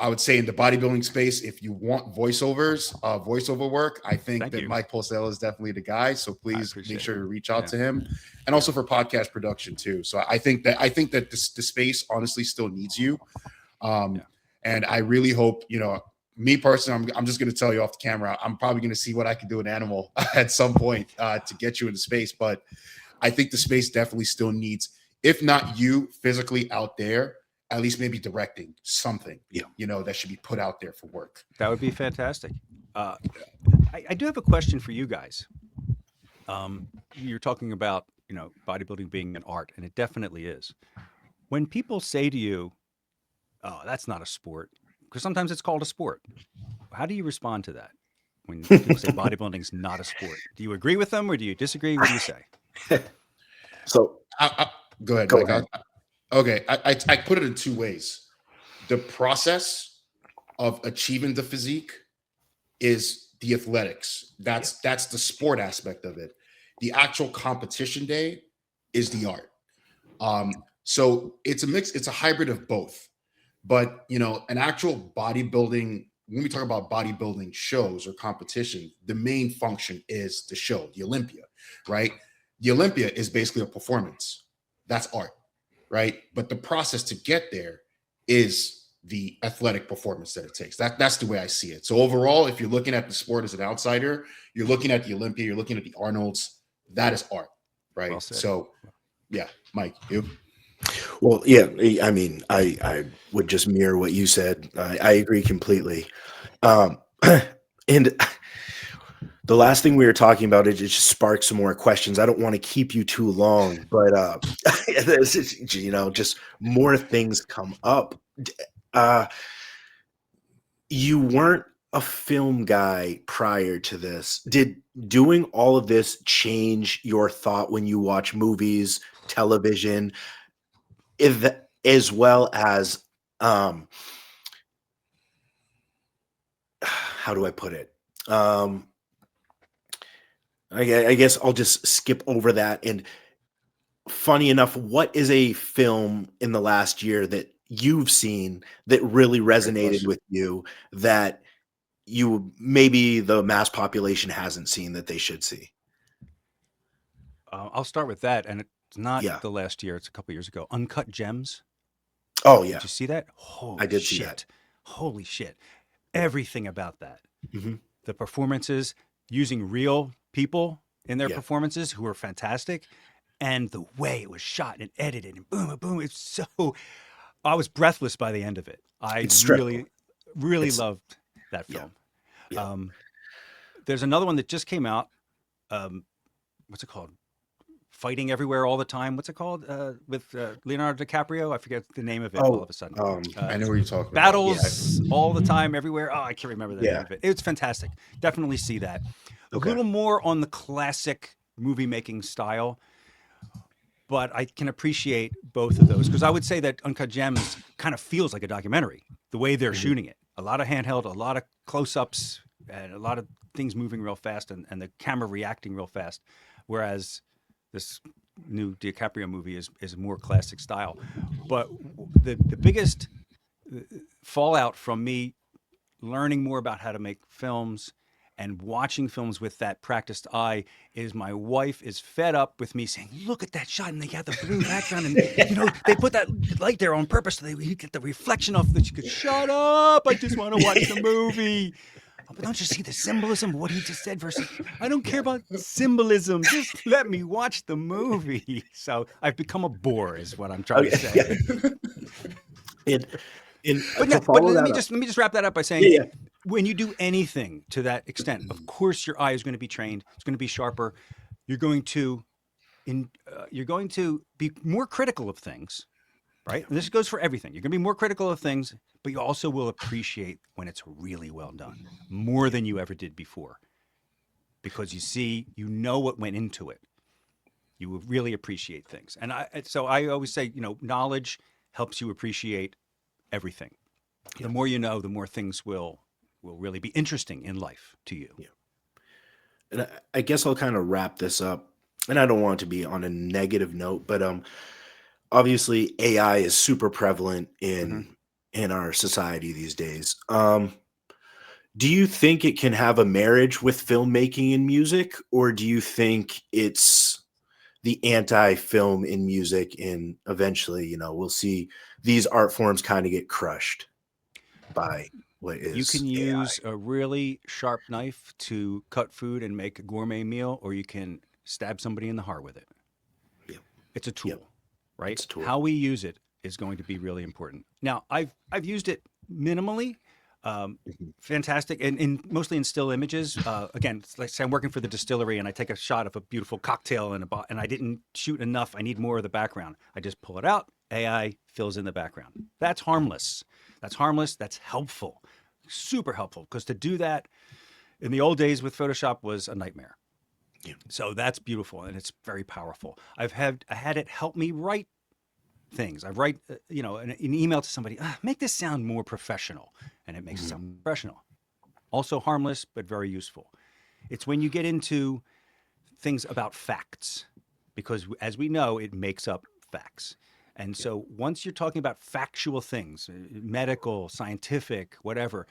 I would say in the bodybuilding space, if you want voiceover work, I think that Mike Pulcinella is definitely the guy. So please make sure to reach out to him, and also for podcast production too. So I think that the space honestly still needs you. And I really hope, me personally, I'm just going to tell you off the camera, I'm probably going to see what I can do in Animal at some point to get you into space. But I think the space definitely still needs, if not you physically out there, at least maybe directing something, Yeah. that should be put out there for work. That would be fantastic. I do have a question for you guys. You're talking about, bodybuilding being an art, and it definitely is. When people say to you, "Oh, that's not a sport," because sometimes it's called a sport. How do you respond to that? When people say bodybuilding is not a sport, do you agree with them or do you disagree? What do you say? So Go ahead, Go Mike. ahead. Okay, I put it in two ways. The process of achieving the physique is the athletics. That's the sport aspect of it. The actual competition day is the art. So it's a mix, it's a hybrid of both. But an actual bodybuilding, when we talk about bodybuilding shows or competition, the main function is the show, the Olympia, right? The Olympia is basically a performance. That's art, right? But the process to get there is the athletic performance that it takes. That's the way I see it. So overall, if you're looking at the sport as an outsider, you're looking at the Olympia, you're looking at the Arnolds, that is art, right? Well said. So yeah, Mike, you? Well, yeah, I mean, I would just mirror what you said. I agree completely. And the last thing we were talking about, it just sparked some more questions. I don't want to keep you too long, but this is, just more things come up. You weren't a film guy prior to this. Did doing all of this change your thought when you watch movies, television, as well as how do I put it? I guess I'll just skip over that. And funny enough, what is a film in the last year that you've seen that really resonated with you that maybe the mass population hasn't seen that they should see? I'll start with that, and it's not Yeah. the last year; it's a couple years ago. Uncut Gems. Oh yeah, Did you see that? Holy I did shit! see that. Holy shit! Everything about that. hmm The performances, using real people in their Yeah. performances who were fantastic, and the way it was shot and edited and boom, boom, boom. It's so. I was breathless by the end of it. I It's really, stressful. really It's loved that yeah, film. yeah. There's another one that just came out. What's it called? Fighting Everywhere All the Time. What's it called? With Leonardo DiCaprio. I forget the name of it all Oh, of a sudden. I know what you're talking about. Battles All the Time, Everywhere. Oh, I can't remember the name Yeah. of it. It's fantastic. Definitely see that. A Okay. little more on the classic movie making style, but I can appreciate both of those because I would say that Uncut Gems kind of feels like a documentary, the way they're Mhm. shooting it. A lot of handheld, a lot of close-ups, and a lot of things moving real fast and the camera reacting real fast. Whereas this new DiCaprio movie is more classic style. But the biggest fallout from me learning more about how to make films and watching films with that practiced eye is my wife is fed up with me saying, "Look at that shot," and they got the blue background, and they put that light there on purpose so you get the reflection off that. She could shut up. I just want to watch the movie. Oh, but don't you see the symbolism of what he just said versus I don't care about symbolism. Just let me watch the movie. So I've become a bore, is what I'm trying to Okay. say. And But to follow let that me up, just wrap that up by saying, yeah. when you do anything to that extent, of course your eye is going to be trained. It's going to be sharper. You're going to be more critical of things, right? And this goes for everything. You're going to be more critical of things, but you also will appreciate when it's really well done more than you ever did before, because you know what went into it. You will really appreciate things, and so I always say, knowledge helps you appreciate everything. The more you know, the more things will really be interesting in life to you. Yeah. And I guess I'll kind of wrap this up. And I don't want it to be on a negative note, but obviously AI is super prevalent in our society these days. Do you think it can have a marriage with filmmaking and music, or do you think it's the anti-film in music, and eventually, we'll see these art forms kind of get crushed by what is You can AI? use a really sharp knife to cut food and make a gourmet meal, or you can stab somebody in the heart with it. Yep. It's a tool, Yep. right? It's a tool. How we use it is going to be really important. Now, I've used it minimally. Fantastic, and mostly in still images. Again, like say I'm working for the distillery and I take a shot of a beautiful cocktail and I didn't shoot enough. I need more of the background. I just pull it out. AI fills in the background. That's harmless. That's harmless. That's helpful. Super helpful, because to do that in the old days with Photoshop was a nightmare. Yeah. So that's beautiful and it's very powerful. I had it help me write things. I write, an email to somebody, make this sound more professional, and it makes it sound professional. Also harmless, but very useful. It's when you get into things about facts, because as we know, it makes up facts. And so once you're talking about factual things, medical, scientific, whatever,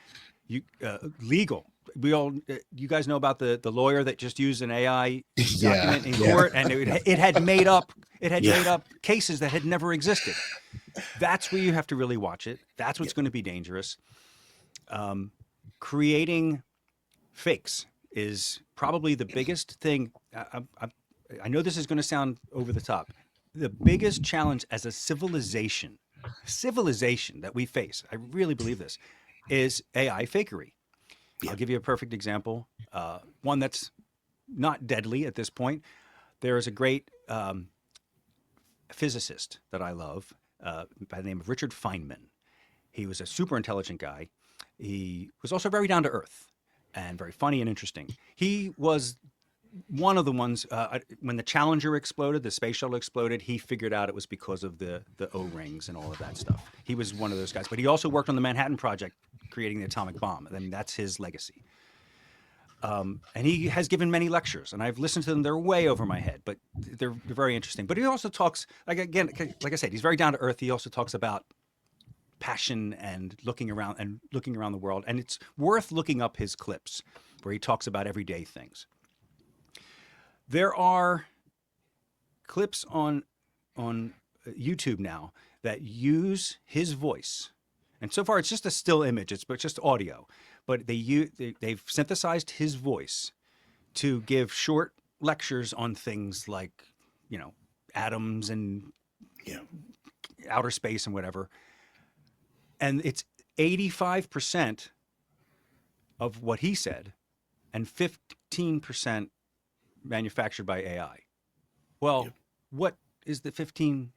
legal. You guys know about the lawyer that just used an AI document in court, and it had made up cases that had never existed. That's where you have to really watch it. That's what's going to be dangerous. Creating fakes is probably the biggest thing. I know this is going to sound over the top. The biggest challenge as a civilization that we face, I really believe this, is AI fakery. I'll give you a perfect example, one that's not deadly at this point. There is a great physicist that I love by the name of Richard Feynman. He was a super intelligent guy. He was also very down to earth and very funny and interesting. He was one of the ones, when the Challenger exploded, the space shuttle exploded, he figured out it was because of the O-rings and all of that stuff. He was one of those guys. But he also worked on the Manhattan Project, creating the atomic bomb. I mean, that's his legacy. And he has given many lectures, and I've listened to them. They're way over my head, but they're very interesting. But he also talks, like I said, he's very down to earth. He also talks about passion and looking around the world. And it's worth looking up his clips where he talks about everyday things. There are clips on YouTube now that use his voice, and so far it's just a still image. It's just audio, but they've synthesized his voice to give short lectures on things like, atoms and outer space and whatever. And it's 85% of what he said, and 15% manufactured by AI. Well, what is the 15%?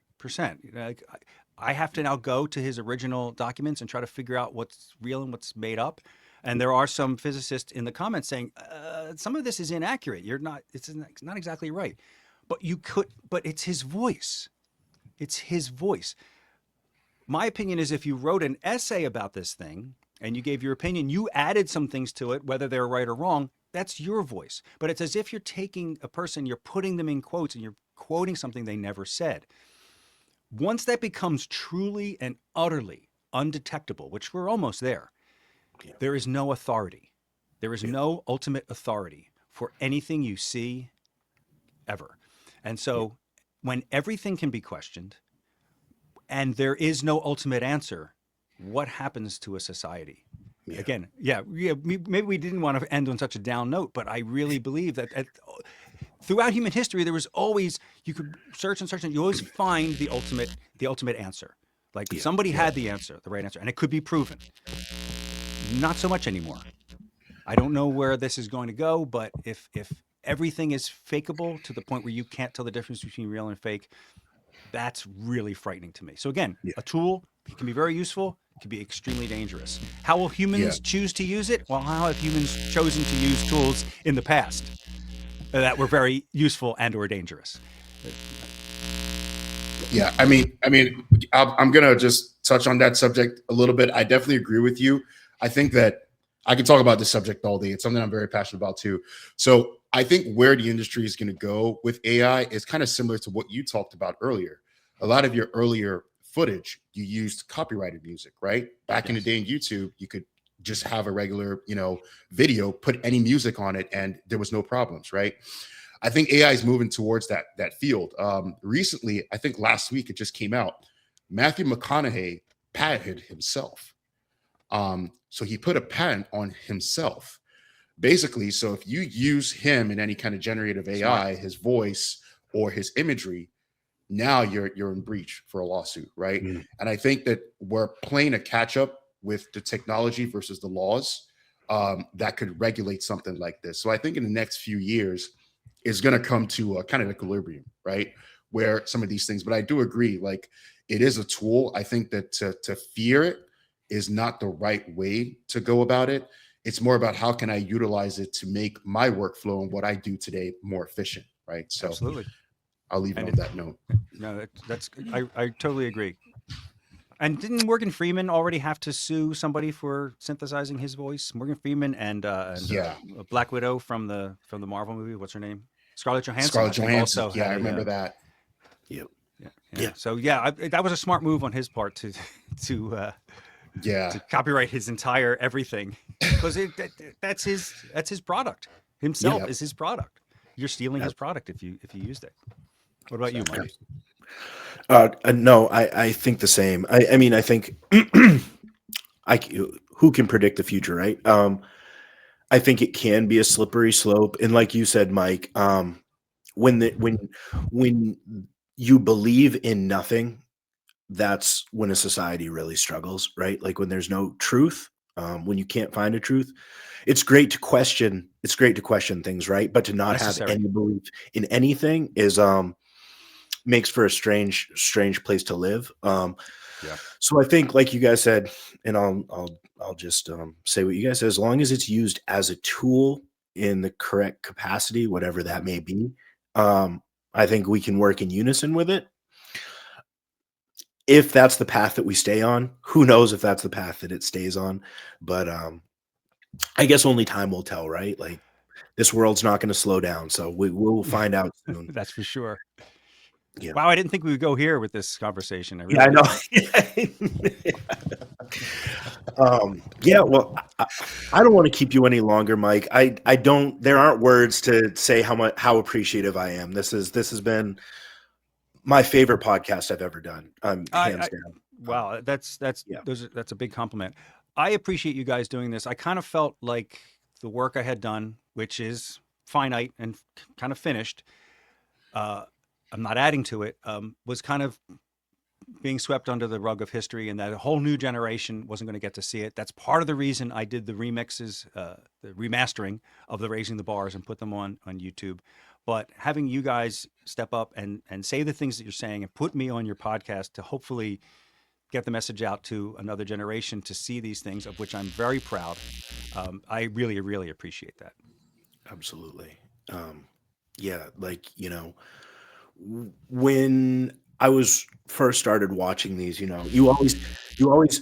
I have to now go to his original documents and try to figure out what's real and what's made up. And there are some physicists in the comments saying some of this is inaccurate. It's not exactly right. But it's his voice. It's his voice. My opinion is, if you wrote an essay about this thing and you gave your opinion, you added some things to it, whether they're right or wrong, that's your voice. But it's as if you're taking a person, you're putting them in quotes, and you're quoting something they never said. Once that becomes truly and utterly undetectable, which we're almost there, there is no authority. There is no ultimate authority for anything you see ever. And so when everything can be questioned and there is no ultimate answer, what happens to a society? Again, maybe we didn't want to end on such a down note, but I really believe that throughout human history, there was always, you could search and search, and you always find the ultimate answer. Like somebody had the answer, the right answer, and it could be proven. Not so much anymore. I don't know where this is going to go, but if everything is fakeable to the point where you can't tell the difference between real and fake, that's really frightening to me. So again, a tool, it can be very useful, it can be extremely dangerous. How will humans choose to use it? Well, how have humans chosen to use tools in the past that were very useful and or dangerous? Yeah, I mean, I'm gonna just touch on that subject a little bit. I definitely agree with you. I think that I can talk about this subject all day. It's something I'm very passionate about too. So I think where the industry is going to go with AI is kind of similar to what you talked about earlier. A lot of your earlier footage, you used copyrighted music, right? Back in the day in YouTube, you could just have a regular, video, put any music on it, and there was no problems, right? I think AI is moving towards that field. Recently, I think last week it just came out, Matthew McConaughey patented himself. So he put a patent on himself. Basically, so if you use him in any kind of generative AI, his voice or his imagery, now you're in breach for a lawsuit, right? Mm. And I think that we're playing a catch up with the technology versus the laws that could regulate something like this. So I think in the next few years is going to come to a kind of equilibrium, right? Where some of these things, but I do agree, like it is a tool. I think that to fear it is not the right way to go about it. It's more about how can I utilize it to make my workflow and what I do today more efficient, right? So Absolutely. I'll leave it And on that note. No, I totally agree. And didn't Morgan Freeman already have to sue somebody for synthesizing his voice? Morgan Freeman and Yeah. Black Widow from the Marvel movie. What's her name? Scarlett Johansson. Scarlett I think Johansson. also Yeah, had I remember that. Yep. Yeah. So yeah, that was a smart move on his part to Yeah. to copyright his entire everything, because that's his product. Himself Yep. is his product. You're stealing his product if you used it. What about you, Mike? No, I think the same. I mean, I think who can predict the future, right? I think it can be a slippery slope, and like you said, Mike, when you believe in nothing, that's when a society really struggles, right? Like when there's no truth, when you can't find a truth. It's great to question. It's great to question things, right? But to not have Necessary. any belief in anything is makes for a strange place to live. Yeah. So I think, like you guys said, and I'll just say what you guys said. As long as it's used as a tool in the correct capacity, whatever that may be, I think we can work in unison with it. If that's the path that we stay on, who knows if that's the path that it stays on? But I guess only time will tell, right? Like this world's not going to slow down, so we'll find out soon. That's for sure. Yeah. Wow, I didn't think we would go here with this conversation. Yeah, I know. Yeah, well, I don't want to keep you any longer, Mike. I don't. There aren't words to say how appreciative I am. This has been my favorite podcast I've ever done. Hands down. Wow, that's Yeah. that's a big compliment. I appreciate you guys doing this. I kind of felt like the work I had done, which is finite and kind of finished, I'm not adding to it, was kind of being swept under the rug of history, and that a whole new generation wasn't going to get to see it. That's part of the reason I did the remixes, the remastering of the Raising the Bars and put them on YouTube. But having you guys step up and say the things that you're saying and put me on your podcast to hopefully get the message out to another generation to see these things, of which I'm very proud. I really, really appreciate that. Absolutely. Yeah, like, when I was first started watching these, you always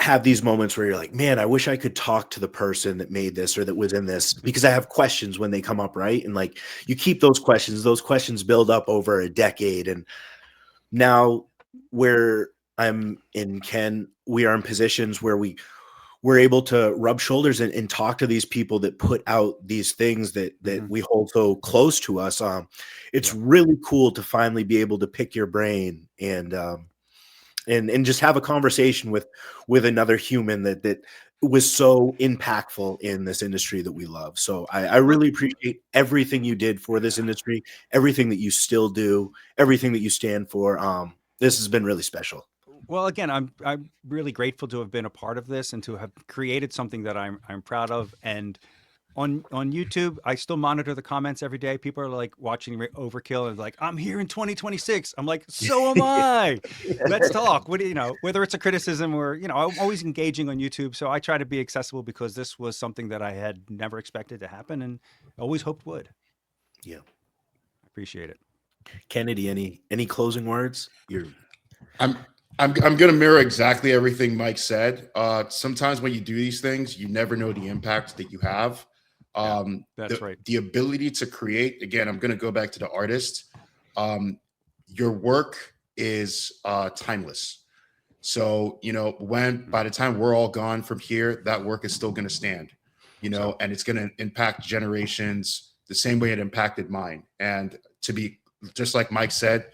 have these moments where you're like, man, I wish I could talk to the person that made this or that was in this, because I have questions when they come up, right? And like you keep those questions build up over a decade. And now where I'm in Ken, we are in positions where we're able to rub shoulders and talk to these people that put out these things that we hold so close to us. It's really cool to finally be able to pick your brain and just have a conversation with another human that was so impactful in this industry that we love. So I really appreciate everything you did for this industry, everything that you still do, everything that you stand for. This has been really special. Well, again, I'm really grateful to have been a part of this and to have created something that I'm proud of. And on YouTube, I still monitor the comments every day. People are like watching Overkill and like, I'm here in 2026. I'm like, so am I. Let's talk. What do you know? Whether it's a criticism or I'm always engaging on YouTube. So I try to be accessible because this was something that I had never expected to happen and always hoped would. Yeah, appreciate it. Kennedy, any closing words? I'm going to mirror exactly everything Mike said. Sometimes when you do these things, you never know the impact that you have. That's right. The ability to create, again, I'm going to go back to the artist. Your work is timeless. So, by the time we're all gone from here, that work is still going to stand, and it's going to impact generations the same way it impacted mine. And to be just like Mike said,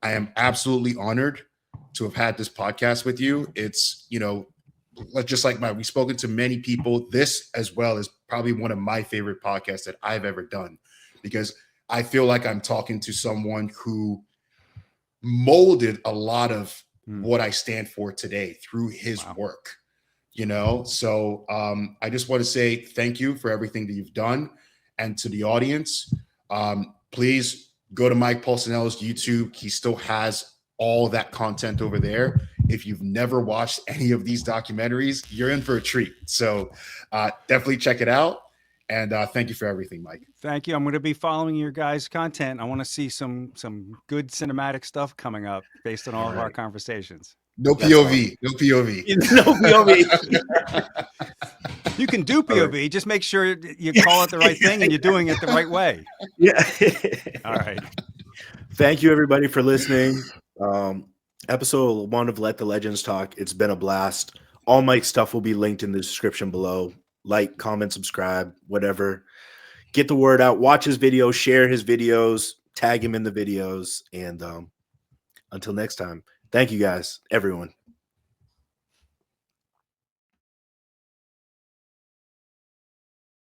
I am absolutely honored to have had this podcast with you. It's, just like we've spoken to many people. This as well is probably one of my favorite podcasts that I've ever done, because I feel like I'm talking to someone who molded a lot of Mm. what I stand for today through his Wow. work, you know? So I just want to say thank you for everything that you've done. And to the audience, please go to Mike Pulcinella's YouTube. He still has all that content over there. If you've never watched any of these documentaries, you're in for a treat. So definitely check it out. And thank you for everything, Mike. Thank you. I'm going to be following your guys' content. I want to see some good cinematic stuff coming up based on all of our conversations. No That's POV. No POV. No POV. You can do POV. Just make sure you call it the right thing and you're doing it the right way. Yeah. All right. Thank you, everybody, for listening. Episode 1 of Let the Legends Talk. It's been a blast. All Mike's stuff will be linked in the description below. Like, comment, subscribe, whatever. Get the word out. Watch his videos. Share his videos. Tag him in the videos. And until next time, thank you guys, everyone.